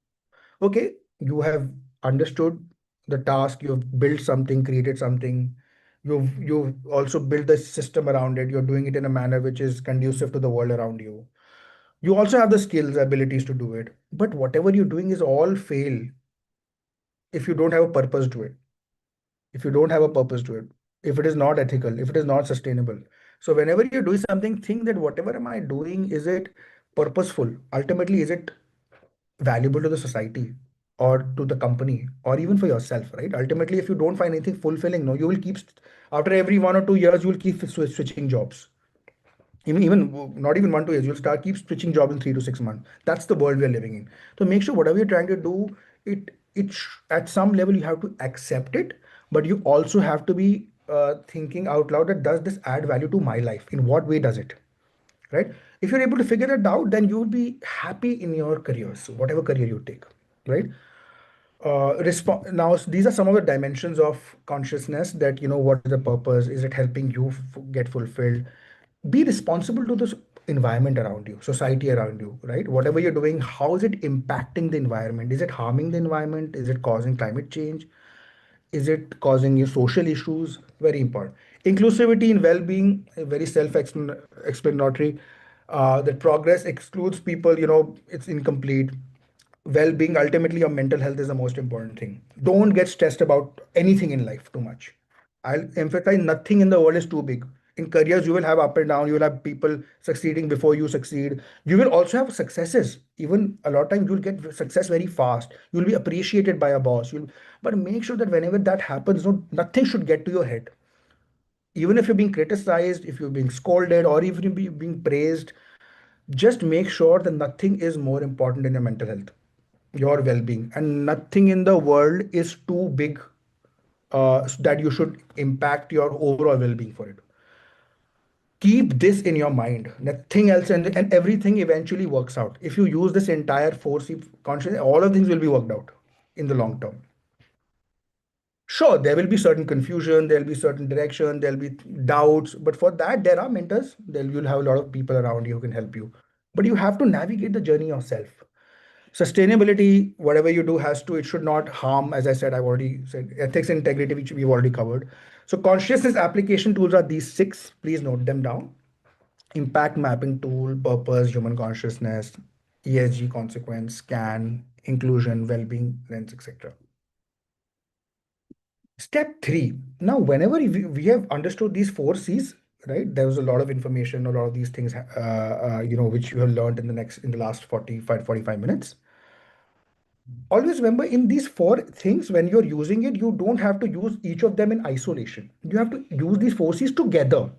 okay, you have understood the task, you've built something, created something, you've also built the system around it, you're doing it in a manner which is conducive to the world around you. You also have the skills, abilities to do it. But whatever you're doing is all fail if you don't have a purpose to it. If you don't have a purpose to it, if it is not ethical, if it is not sustainable. So whenever you're doing something, think that whatever am I doing, is it purposeful? Ultimately, is it valuable to the society or to the company or even for yourself, right? Ultimately, if you don't find anything fulfilling, no, you will keep, after every 1 or 2 years, you will keep switching jobs. Even not even 1 2 years, you'll start keep switching jobs in 3 to 6 months. That's the world we are living in. So make sure whatever you're trying to do, at some level you have to accept it, but you also have to be thinking out loud that does this add value to my life? In what way does it? Right? If you're able to figure that out, then you will be happy in your careers, whatever career you take. Right? Now, these are some of the dimensions of consciousness, that what is the purpose, is it helping you get fulfilled? Be responsible to this environment around you, society around you, right? Whatever you're doing, how is it impacting the environment? Is it harming the environment? Is it causing climate change? Is it causing you social issues? Very important. Inclusivity in well-being, very self-explanatory. That progress excludes people, it's incomplete. Well-being, ultimately your mental health is the most important thing. Don't get stressed about anything in life too much. I'll emphasize, nothing in the world is too big. In careers, you will have up and down. You will have people succeeding before you succeed. You will also have successes. Even a lot of times, you'll get success very fast. You'll be appreciated by a boss. But make sure that whenever that happens, no, nothing should get to your head. Even if you're being criticized, if you're being scolded, or even if you're being praised, just make sure that nothing is more important than your mental health, your well-being, and nothing in the world is too big that you should impact your overall well-being for it. Keep this in your mind, nothing else, and everything eventually works out. If you use this entire force consciousness, all of things will be worked out in the long term. Sure, there will be certain confusion, there'll be certain direction, there'll be doubts, but for that there are mentors. There you'll have a lot of people around you who can help you. But you have to navigate the journey yourself. Sustainability, whatever you do, has to, it should not harm, as I said, I've already said, ethics and integrity, which we've already covered. So consciousness application tools are these six. Please note them down. Impact mapping tool, purpose, human consciousness, ESG consequence, scan, inclusion, well-being, lens, etc. Step three. Now, whenever we have understood these four C's, right? There was a lot of information, a lot of these things, which you have learned in the last 45 minutes. Always remember, in these four things, when you're using it, you don't have to use each of them in isolation. You have to use these forces together,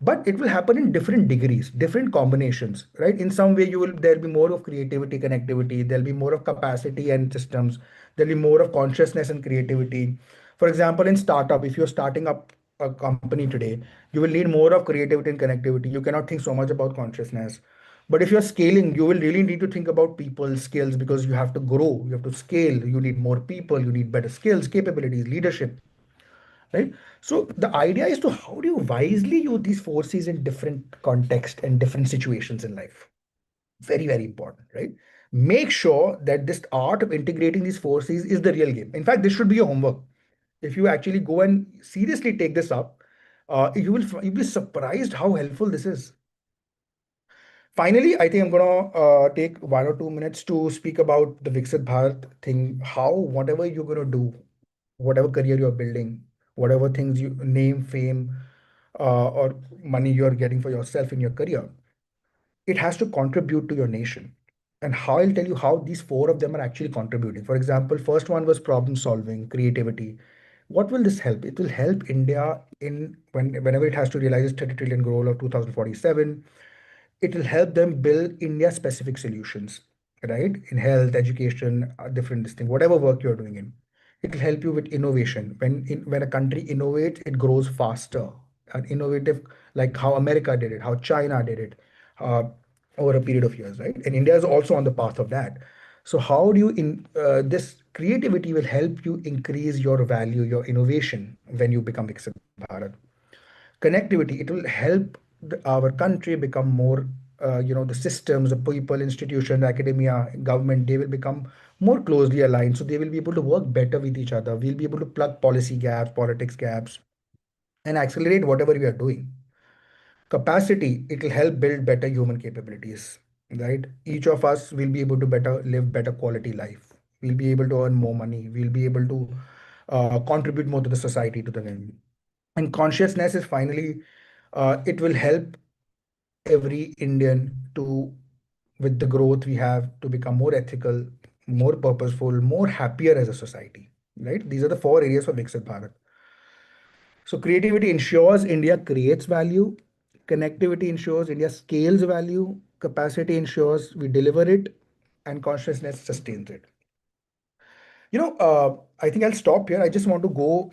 but it will happen in different degrees, different combinations, right? In some way, there'll be more of creativity, connectivity, there'll be more of capacity and systems, there'll be more of consciousness and creativity. For example, in startup, if you're starting up a company today, you will need more of creativity and connectivity. You cannot think so much about consciousness. But if you're scaling, you will really need to think about people skills, because you have to grow, you have to scale, you need more people, you need better skills, capabilities, leadership, right? So the idea is to how do you wisely use these forces in different context and different situations in life. Very, very important, right? Make sure that this art of integrating these forces is the real game. In fact, this should be your homework. If you actually go and seriously take this up, you'll be surprised how helpful this is. Finally, I think I'm gonna take 1 or 2 minutes to speak about the Viksit Bharat thing. How whatever you're gonna do, whatever career you're building, whatever things you name, fame, or money you're getting for yourself in your career, it has to contribute to your nation. And how I'll tell you how these four of them are actually contributing. For example, first one was problem solving, creativity. What will this help? It will help India whenever it has to realize its 30 trillion goal of 2047. It will help them build India specific solutions, right? In health, education, different this thing, whatever work you're doing in. It will help you with innovation. When a country innovates, it grows faster. And innovative, like how America did it, how China did it, uh, over a period of years, right? And India is also on the path of that. So how do you in this creativity will help you increase your value, your innovation when you become Viksit Bharat. Connectivity, it will help our country become more, the systems, the people, institutions, academia, government, they will become more closely aligned, so they will be able to work better with each other. We'll be able to plug policy gaps, politics gaps, and accelerate whatever we are doing. Capacity, it will help build better human capabilities, right? Each of us will be able to better live better quality life. We'll be able to earn more money. We'll be able to contribute more to the society, to the nation. And consciousness is finally, it will help every Indian to, with the growth we have, to become more ethical, more purposeful, more happier as a society. Right? These are the four areas for Viksit Bharat. So creativity ensures India creates value. Connectivity ensures India scales value. Capacity ensures we deliver it, and consciousness sustains it. I think I'll stop here. I just want to go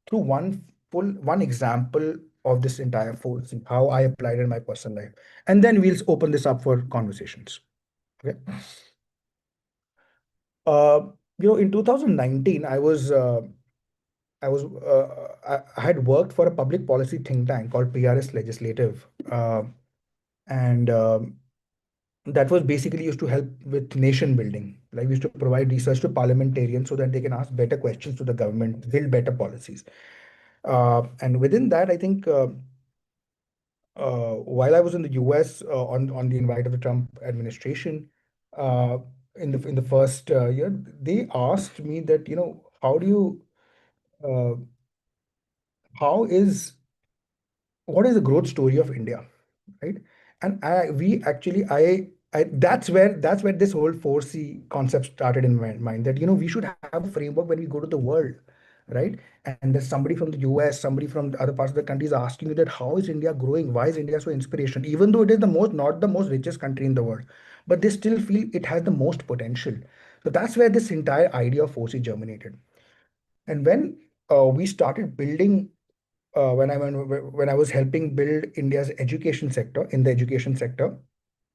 through one example of this entire force and how I applied it in my personal life, and then we'll open this up for conversations. Okay. Uh, in 2019, I had worked for a public policy think tank called PRS Legislative, and that was basically used to help with nation building. Like we used to provide research to parliamentarians so that they can ask better questions to the government, build better policies. And within that, I think while I was in the US on the invite of the Trump administration, uh, in the first year, they asked me that, how do you uh, how is what is the growth story of India, right? And we actually, that's where this whole 4C concept started in my mind. That we should have a framework when we go to the world, right? And there's somebody from the US, somebody from the other parts of the country is asking you that how is India growing? Why is India so inspirational? Even though it is not the most richest country in the world, but they still feel it has the most potential. So that's where this entire idea of 4C germinated. And when we started building when I was helping build India's education sector, in the education sector,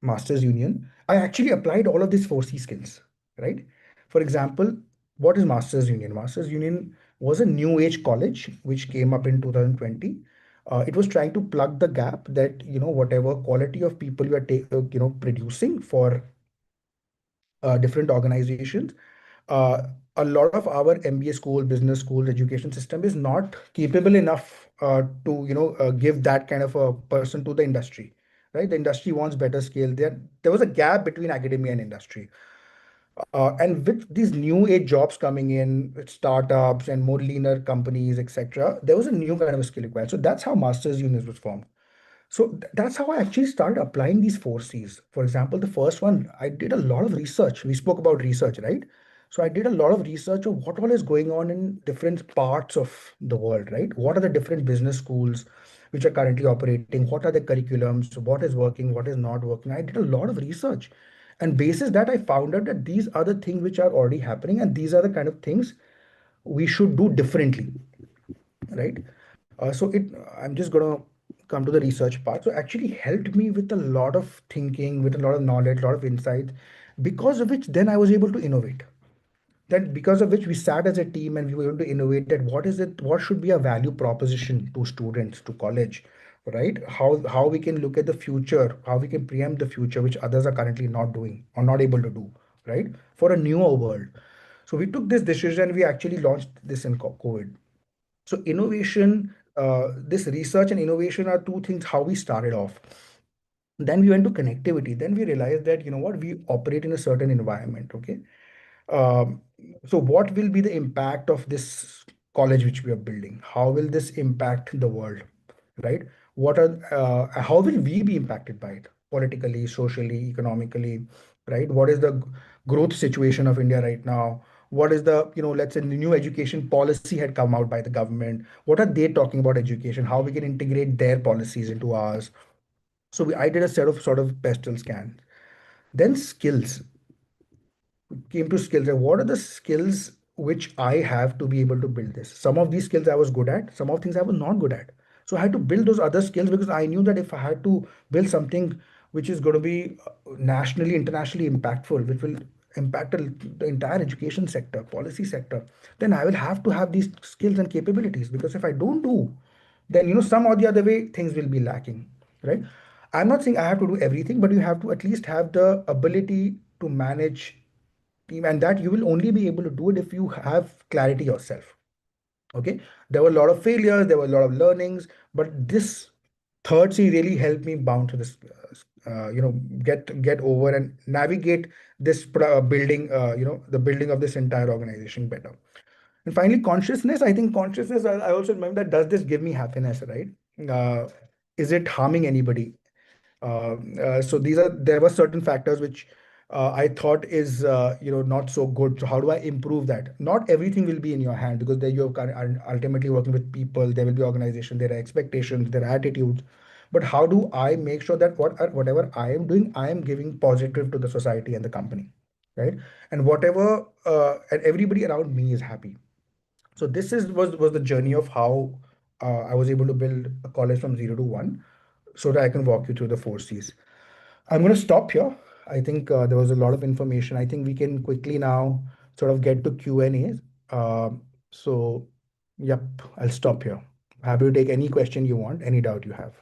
Masters Union, I actually applied all of these 4C skills, right? For example, what is Masters Union? Masters Union was a new age college which came up in 2020. It was trying to plug the gap that, whatever quality of people you are producing for different organizations, uh, a lot of our MBA school, business school, education system is not capable enough to give that kind of a person to the industry, right? The industry wants better scale. There was a gap between academia and industry, and with these new age jobs coming in, with startups and more leaner companies, etc., there was a new kind of a skill required. So that's how Masters Units was formed. So that's how I actually started applying these four C's. For example, the first one, I did a lot of research. We spoke about research, right? So I did a lot of research of what all is going on in different parts of the world, right? What are the different business schools which are currently operating? What are the curriculums? What is working? What is not working? I did a lot of research. And basis that, I found out that these are the things which are already happening, and these are the kind of things we should do differently, right? I'm just gonna come to the research part. So actually helped me with a lot of thinking, with a lot of knowledge, a lot of insights, because of which then I was able to innovate. Then because of which we sat as a team and we were able to innovate that what should be a value proposition to students, to college, right? How we can look at the future, how we can preempt the future, which others are currently not doing or not able to do, right? For a newer world. So we took this decision, we actually launched this in COVID. So innovation, this research and innovation are two things how we started off. Then we went to connectivity. Then we realized that, we operate in a certain environment. Okay. Um, so what will be the impact of this college which we are building? How will this impact the world? Right? How will we be impacted by it? Politically, socially, economically, right? What is the growth situation of India right now? What is the, let's say the new education policy had come out by the government. What are they talking about education? How we can integrate their policies into ours? So I did a set of sort of pestle scan. Then skills, came to skills, and what are the skills which I have to be able to build this? Some of these skills I was good at, some of things I was not good at. So I had to build those other skills because I knew that if I had to build something which is going to be nationally, internationally impactful, which will impact the entire education sector, policy sector, then I will have to have these skills and capabilities. Because if I don't do, then some or the other way things will be lacking, right? I'm not saying I have to do everything, but you have to at least have the ability to manage team, and that you will only be able to do it if you have clarity yourself. Okay, there were a lot of failures, there were a lot of learnings, but this third C really helped me bound to this, get over and navigate this building, the building of this entire organization better. And finally, consciousness. I think consciousness, I also remember that, does this give me happiness, right? uh, is it harming anybody? So there were certain factors which I thought is not so good. So how do I improve that? Not everything will be in your hand, because there are ultimately working with people. There will be organization. There are expectations. There are attitudes. But how do I make sure that whatever I am doing, I am giving positive to the society and the company, right? And whatever and everybody around me is happy. So this was the journey of how I was able to build a college from zero to one, so that I can walk you through the four C's. I'm going to stop here. I think there was a lot of information. I think we can quickly now sort of get to Q and A's. So, yep, I'll stop here. Happy to take any question you want, any doubt you have.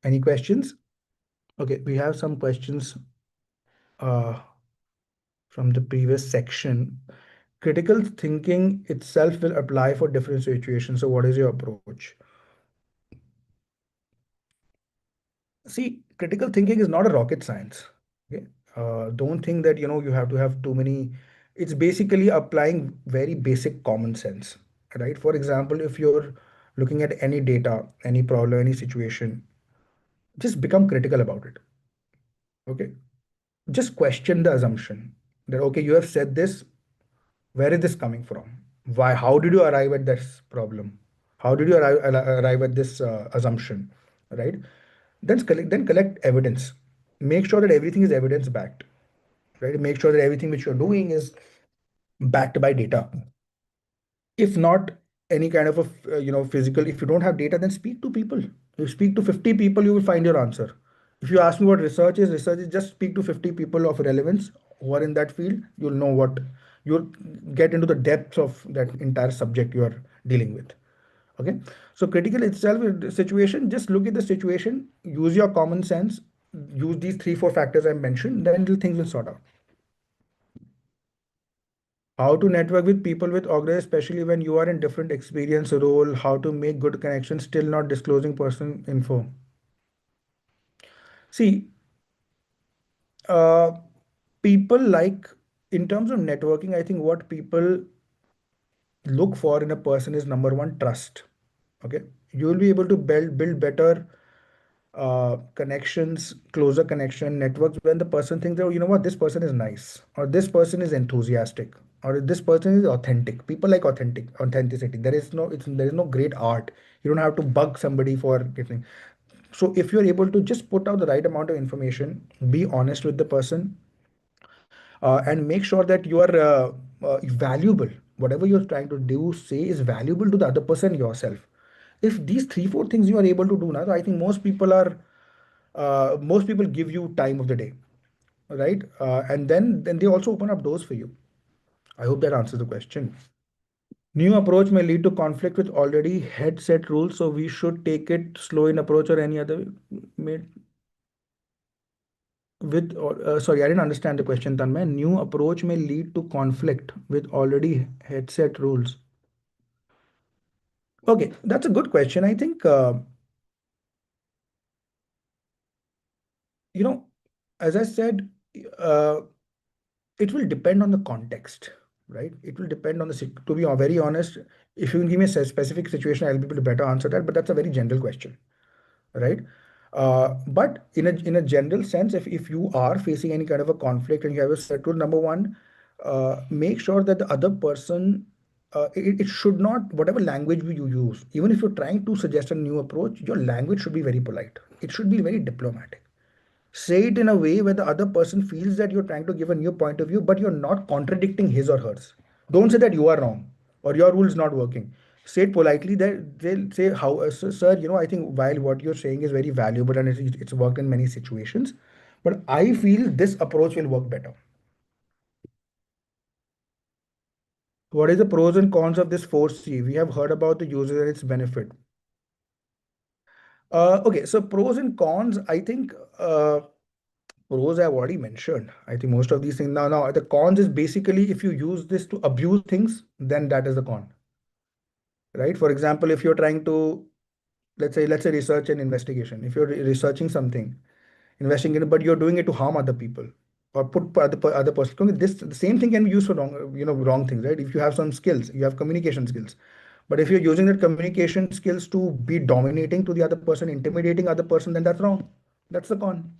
Any questions? Okay, we have some questions uh, from the previous section. Critical thinking itself will apply for different situations. So, what is your approach? See, critical thinking is not a rocket science. Okay, don't think that you have to have too many. It's basically applying very basic common sense, right? For example, if you're looking at any data, any problem, any situation, just become critical about it. Okay, just question the assumption that, okay, you have said this. Where is this coming from? Why? How did you arrive at this problem? How did you arrive at this assumption? Right? Then collect evidence. Make sure that everything is evidence backed. Right? Make sure that everything which you're doing is backed by data. If not any kind of a physical, if you don't have data, then speak to people. You speak to 50 people, you will find your answer. If you ask me what research is just speak to 50 people of relevance who are in that field. You'll know what you'll get into the depths of that entire subject you are dealing with. Okay, so critical itself situation. Just look at the situation, use your common sense, use these three, four factors I mentioned, then things will sort out. How to network with people with organized, especially when you are in different experience role, how to make good connections, still not disclosing personal info. See, uh, people like, in terms of networking, I think what people look for in a person is number one, trust. Okay, you will be able to build better connections, closer connection networks when the person thinks that, oh, you know what, this person is nice, or this person is enthusiastic, or this person is authentic. People like authenticity. There is no great art. You don't have to bug somebody for getting. So if you're able to just put out the right amount of information, be honest with the person, and make sure that you are valuable. Whatever you're trying to do, say, is valuable to the other person yourself. If these three, four things you are able to do now, I think most people give you time of the day, right? And then they also open up doors for you. I hope that answers the question. New approach may lead to conflict with already head set rules, so we should take it slow in approach or any other may, with sorry, I didn't understand the question, Tanmay. New approach may lead to conflict with already head set rules. Okay, that's a good question. I think you know, as I said, uh, it will depend on the context, right? It will depend on the to be very honest, if you can give me a specific situation, I'll be able to better answer that, but that's a very general question, right? But in a general sense, if you are facing any kind of a conflict and you have a set rule, number one, make sure that the other person, it should not, whatever language you use, even if you're trying to suggest a new approach, your language should be very polite. It should be very diplomatic. Say it in a way where the other person feels that you're trying to give a new point of view, but you're not contradicting his or hers. Don't say that you are wrong or your rule is not working. Say it politely. That they'll say, "How, sir? I think while what you're saying is very valuable and it's worked in many situations, but I feel this approach will work better. What is the pros and cons of this 4C? We have heard about the user and its benefit. Okay, so pros and cons. I think pros I've already mentioned. I think most of these things. Now the cons is basically if you use this to abuse things, then that is the con, right? For example, if you're trying to, let's say research and investigation. If you're researching something, investing in it, but you're doing it to harm other people or put other person. This the same thing can be used for wrong things, right? If you have some skills, you have communication skills, but if you're using that communication skills to be dominating to the other person, intimidating other person, then that's wrong. That's the con.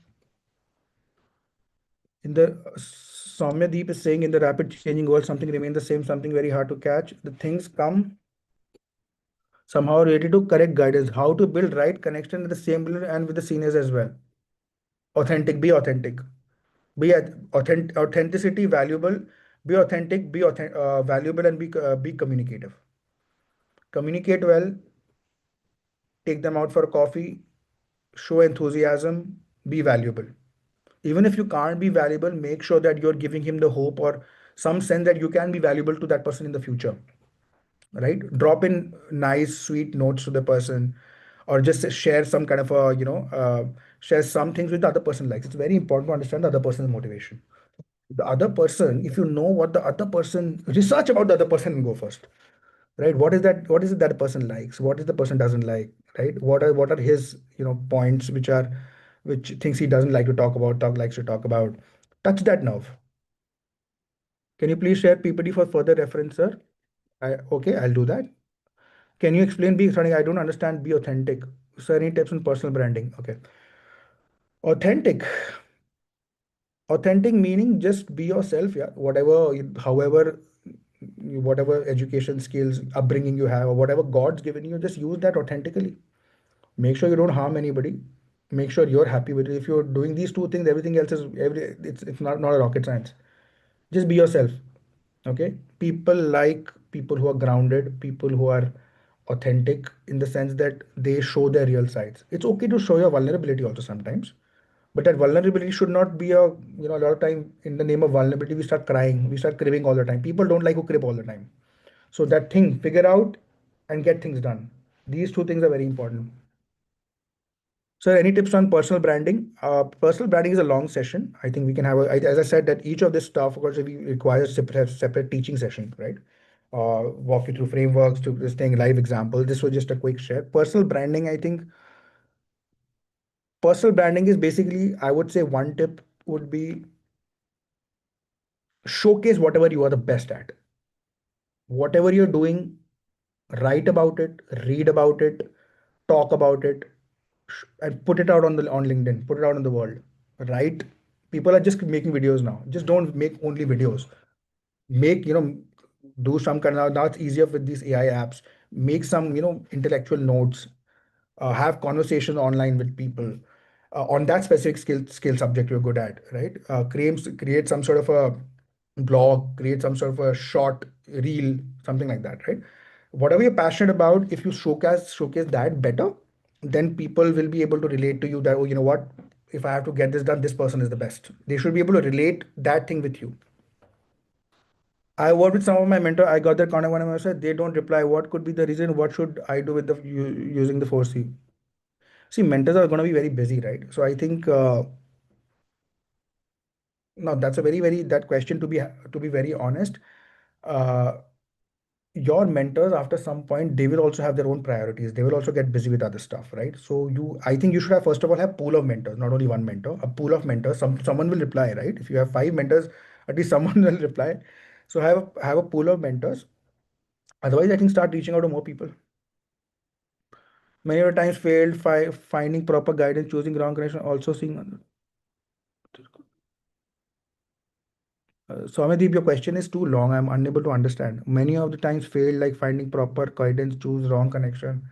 In the Soumya Deep is saying, in the rapid changing world, something remains the same, something very hard to catch. The things come somehow ready to correct guidance. How to build right connection with the same leader and with the seniors as well. Authentic, be authentic. Authenticity, valuable. Be authentic, valuable, and be communicative. Communicate well, take them out for a coffee, show enthusiasm, be valuable. Even if you can't be valuable, make sure that you're giving him the hope or some sense that you can be valuable to that person in the future, right? Drop in nice sweet notes to the person, or just share some kind of a share some things with the other person likes. It's very important to understand the other person's motivation. The other person, if you know what the other person, research about the other person and go first, right? What is it that the person likes, what is the person doesn't like, right? What are his points which things he doesn't like to talk about, likes to talk about. Touch that nerve. Can you please share PPT for further reference, sir? Okay, I'll do that. Can you explain be something I don't understand? Be authentic. Sir, any tips on personal branding? Okay. Authentic. Authentic meaning just be yourself, yeah. Whatever education skills, upbringing you have, or whatever God's given you, just use that authentically. Make sure you don't harm anybody. Make sure you're happy with it. If you're doing these two things, everything else is it's not a rocket science. Just be yourself. Okay. People like people who are grounded, people who are authentic in the sense that they show their real sides. It's okay to show your vulnerability also sometimes, But that vulnerability should not be a, a lot of time in the name of vulnerability, we start crying, we start craving all the time. People don't like who crib all the time. So that thing, figure out and get things done. These two things are very important. So, any tips on personal branding? Personal branding is a long session. I think we can have, as I said, that each of this stuff, of course, we requires separate teaching session, right? Walk you through frameworks to this thing, live example. This was just a quick share. Personal branding is basically, I would say, one tip would be showcase whatever you are the best at. Whatever you're doing, write about it, read about it, talk about it, and put it out on LinkedIn, put it out in the world. Right? People are just making videos now. Just don't make only videos. Make, do some kind of, now it's easier with these AI apps. Make some, intellectual notes, have conversation online with people on that specific skill subject you're good at, right? Create some sort of a blog, create some sort of a short reel, something like that, right? Whatever you're passionate about, if you showcase that better, then people will be able to relate to you that, oh, you know what, if I have to get this done, this person is the best. They should be able to relate that thing with you. I worked with some of my mentor. I got their contact one of my said they don't reply. What could be the reason? What should I do with using the 4C? See, mentors are going to be very busy, right? So I think no, that's a very that question to be very honest. Uh, your mentors after some point they will also have their own priorities. They will also get busy with other stuff, right? So I think you should have first of all have pool of mentors, not only one mentor, a pool of mentors. Someone will reply, right? If you have five mentors, at least someone will reply. So have a pool of mentors. Otherwise, I think start reaching out to more people. Many of the times failed finding proper guidance, choosing wrong connection, also seeing. So, Amedeep, your question is too long. I'm unable to understand. Many of the times failed, like finding proper guidance, choose wrong connection.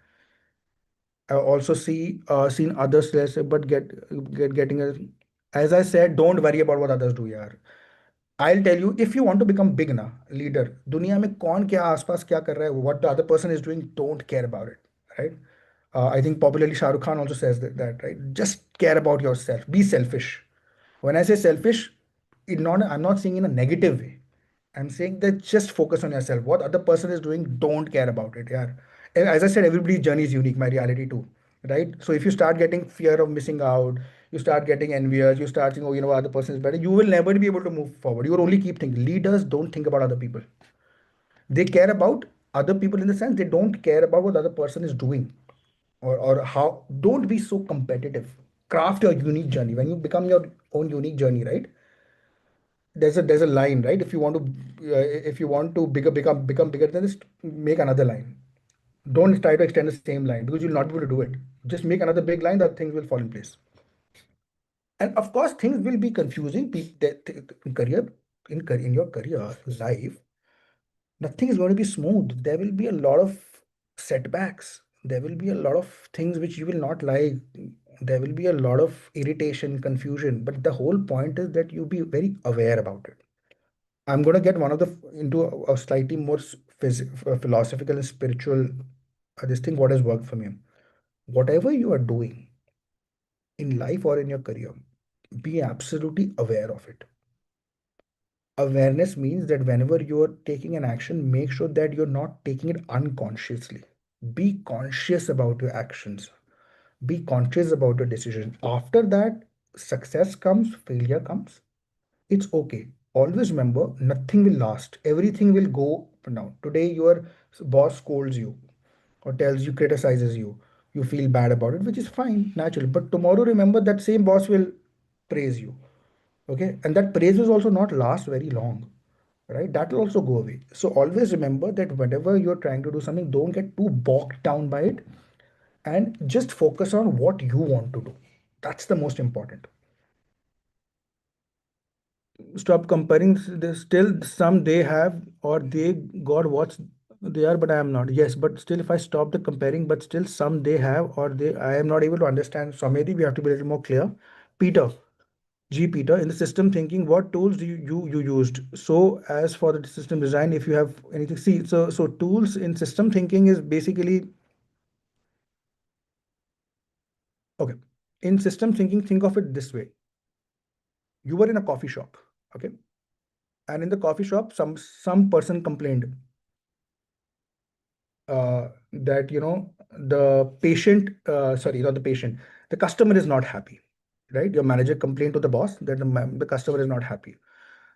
I also seen others less, but getting a. As I said, don't worry about what others do, yaar. I'll tell you, if you want to become big na leader, दुनिया में कौन क्या आसपास क्या कर रहा है, what the other person is doing, don't care about it, right? I think popularly Shah Rukh Khan also says that, right? Just care about yourself. Be selfish. When I say selfish, I'm not saying in a negative way. I'm saying that just focus on yourself. What other person is doing, don't care about it. Yeah. As I said, everybody's journey is unique. My reality too, right? So if you start getting fear of missing out, you start getting envious, you start thinking, oh, other person is better. You will never be able to move forward. You will only keep thinking. Leaders don't think about other people. They care about other people in the sense they don't care about what the other person is doing or how. Don't be so competitive. Craft your unique journey. When you become your own unique journey, right? There's a line, right? If you want to become bigger, then just make another line. Don't try to extend the same line because you'll not be able to do it. Just make another big line that things will fall in place. And of course, things will be confusing. In career, in your career life, nothing is going to be smooth. There will be a lot of setbacks. There will be a lot of things which you will not like. There will be a lot of irritation, confusion. But the whole point is that you be very aware about it. I'm going to get one of the into a slightly more philosophical and spiritual this thing. What has worked for me? Whatever you are doing in life or in your career, be absolutely aware of it. Awareness means that whenever you are taking an action, make sure that you're not taking it unconsciously. Be conscious about your actions. Be conscious about your decision. After that, success comes, failure comes. It's okay. Always remember, nothing will last. Everything will go up and down. Today, your boss scolds you or tells you, criticizes you. You feel bad about it, which is fine, natural. But tomorrow, remember that same boss will praise you. Okay. And that praise will also not last very long, right? That will also go away. So always remember that whenever you're trying to do something, don't get too bogged down by it and just focus on what you want to do. That's the most important. Stop comparing. Still some they have or they got what they are, but I am not. Yes, but still if I stop the comparing, but still some they have or they I am not able to understand. So maybe we have to be a little more clear. Peter, Peter, in the system thinking, what tools do you used? So as for the system design, if you have anything, see, so tools in system thinking is basically okay. In system thinking, think of it this way. You were in a coffee shop, okay? And in the coffee shop, some person complained that the patient, sorry, not the patient, the customer is not happy, right? Your manager complained to the boss that the customer is not happy.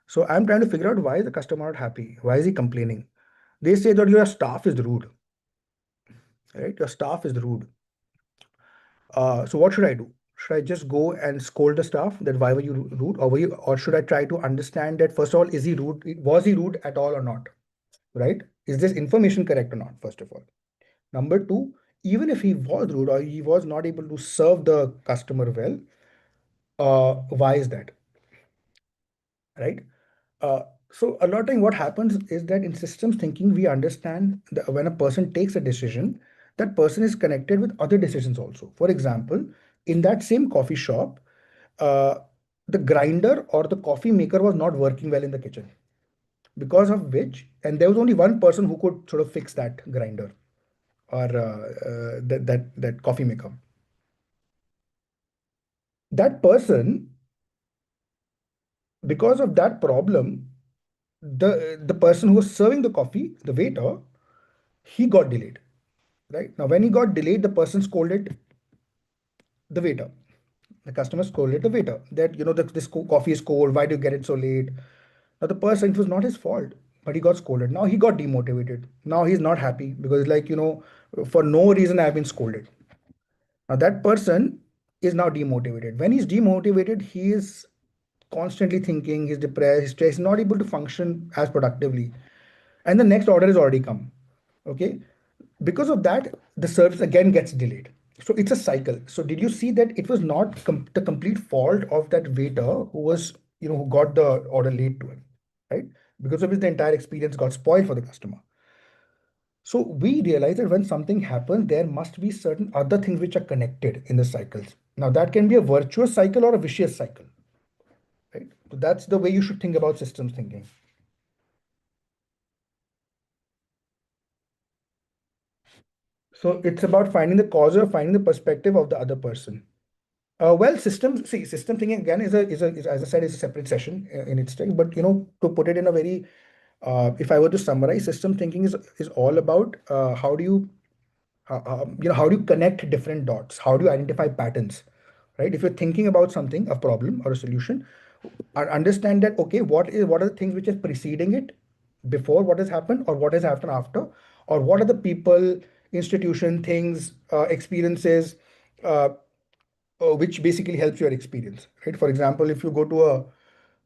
So I'm trying to figure out why is the customer not happy? Why is he complaining? They say that your staff is rude, right? Your staff is rude. So what should I do? Should I just go and scold the staff that why were you rude, or should I try to understand that first of all, is he rude? Was he rude at all or not? Right? Is this information correct or not? First of all. Number two, even if he was rude or he was not able to serve the customer well, why is that? Right? Uh, so a lot of time what happens is that in systems thinking, we understand that when a person takes a decision, that person is connected with other decisions also. For example, in that same coffee shop, uh, the grinder or the coffee maker was not working well in the kitchen, because of which, and there was only one person who could sort of fix that grinder or that coffee maker. That person, because of that problem, the person who was serving the coffee, the waiter, he got delayed. Right now, when he got delayed, the person scolded the waiter. The customer scolded the waiter that this coffee is cold. Why do you get it so late? Now the person, it was not his fault, but he got scolded. Now he got demotivated. Now he's not happy because like for no reason I've been scolded. Now that person is now demotivated. When he's demotivated, he is constantly thinking, he's depressed, he's stressed, not able to function as productively. And the next order is already come. Okay. Because of that, the service again gets delayed. So it's a cycle. So did you see that it was not the complete fault of that waiter who was, who got the order late to him, right? Because of which the entire experience got spoiled for the customer. So we realize that when something happens, there must be certain other things which are connected in the cycles. Now that can be a virtuous cycle or a vicious cycle, right? So that's the way you should think about systems thinking. So it's about finding the cause or finding the perspective of the other person. Well, system thinking again is, as I said, is a separate session in its thing. But to put it in a very, if I were to summarize, system thinking is all about how do you how do you connect different dots? How do you identify patterns? Right? If you're thinking about something, a problem or a solution, understand that okay, what are the things which are preceding it, before what has happened, or what has happened after, or what are the people, institution, things, experiences, uh, which basically helps your experience, right? For example, if you go to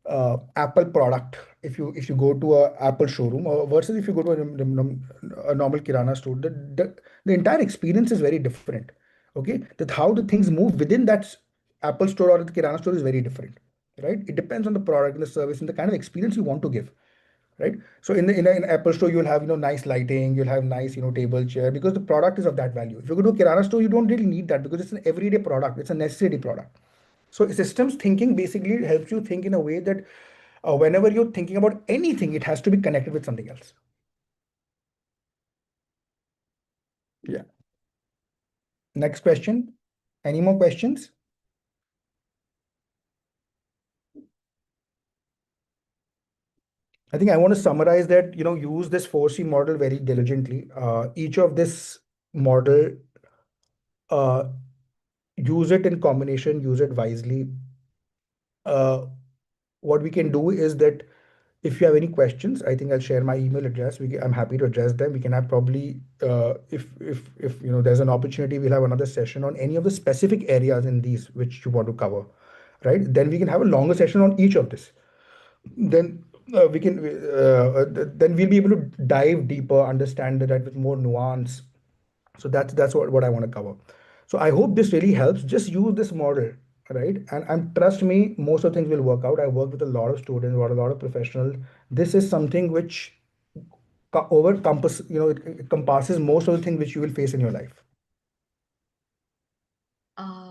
a Apple product, if you go to a Apple showroom or versus if you go to a normal kirana store, the entire experience is very different. Okay, that how the things move within that Apple store or the kirana store is very different, right? It depends on the product and the service and the kind of experience you want to give, right? So in Apple store, you'll have nice lighting, you'll have nice table, chair, because the product is of that value. If you go to a kirana store, you don't really need that because it's an everyday product, it's a necessity product. So systems thinking basically helps you think in a way that whenever you're thinking about anything, it has to be connected with something else. Yeah. Next question. Any more questions? I think I want to summarize that, use this 4C model very diligently. Each of this model, uh, use it in combination, use it wisely. Uh, what we can do is that if you have any questions, I think I'll share my email address. I'm happy to address them. We can have probably, if there's an opportunity, we'll have another session on any of the specific areas in these which you want to cover, right? Then we can have a longer session on each of this. Then we can then we'll be able to dive deeper, understand that with more nuance. So that's what I want to cover. So I hope this really helps. Just use this model, right? And trust me, most of the things will work out. I work with a lot of students, a lot of professionals. This is something which it encompasses most of the things which you will face in your life.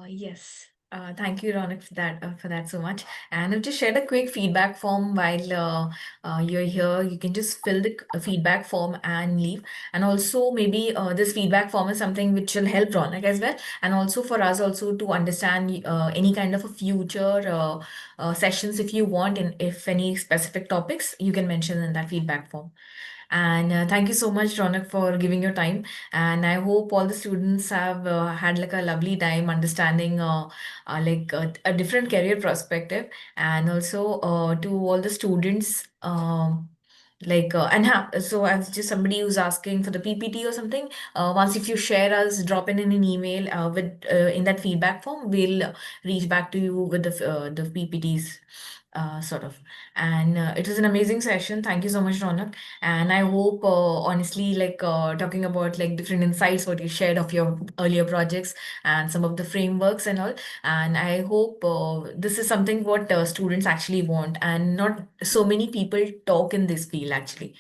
Yes. Thank you, Ronak, for that so much. And I've just shared a quick feedback form while you're here. You can just fill the feedback form and leave. And also, maybe this feedback form is something which will help Ronak as well, and also for us also to understand any kind of a future sessions if you want, and if any specific topics you can mention in that feedback form. And thank you so much, Ronak, for giving your time. And I hope all the students have had like a lovely time understanding a different career perspective. And also to all the students, so as just somebody who's asking for the PPT or something, once if you share us, drop in an email with in that feedback form, we'll reach back to you with the PPTs. Sort of. And it was an amazing session. Thank you so much, Ronak. And I hope, honestly, talking about like different insights, what you shared of your earlier projects and some of the frameworks and all. And I hope this is something what students actually want, and not so many people talk in this field actually.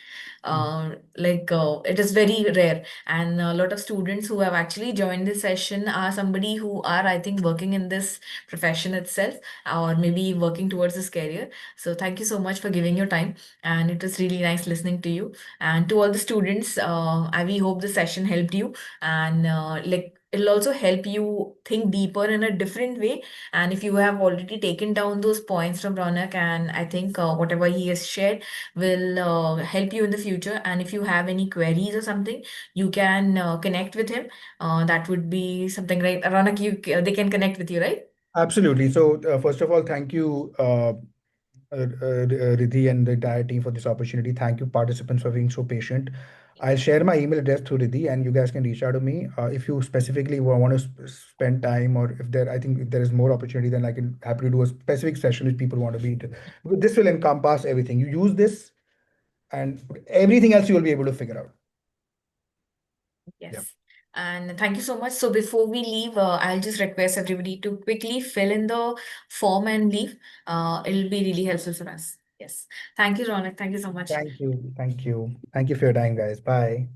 It is very rare, and a lot of students who have actually joined this session are somebody who are, I think, working in this profession itself, or maybe working towards this career. So thank you so much for giving your time, and it was really nice listening to you. And to all the students, we hope the session helped you, and it'll also help you think deeper in a different way. And if you have already taken down those points from Ronak, and I think whatever he has shared will help you in the future. And if you have any queries or something, you can connect with him. That would be something, right? Ronak, they can connect with you, right? Absolutely. So, first of all, thank you, Riddhi and the entire team for this opportunity. Thank you, participants, for being so patient. I'll share my email address through Riddhi, and you guys can reach out to me if you specifically want to spend time, or if there, I think if there is more opportunity, then I can happily do a specific session if people want to be. Because this will encompass everything. You use this, and everything else you will be able to figure out. Yeah. Yes. And thank you so much. So before we leave, I'll just request everybody to quickly fill in the form and leave. It'll be really helpful for us. Yes. Thank you, Ronak. Thank you so much. Thank you. Thank you. Thank you for your time, guys. Bye.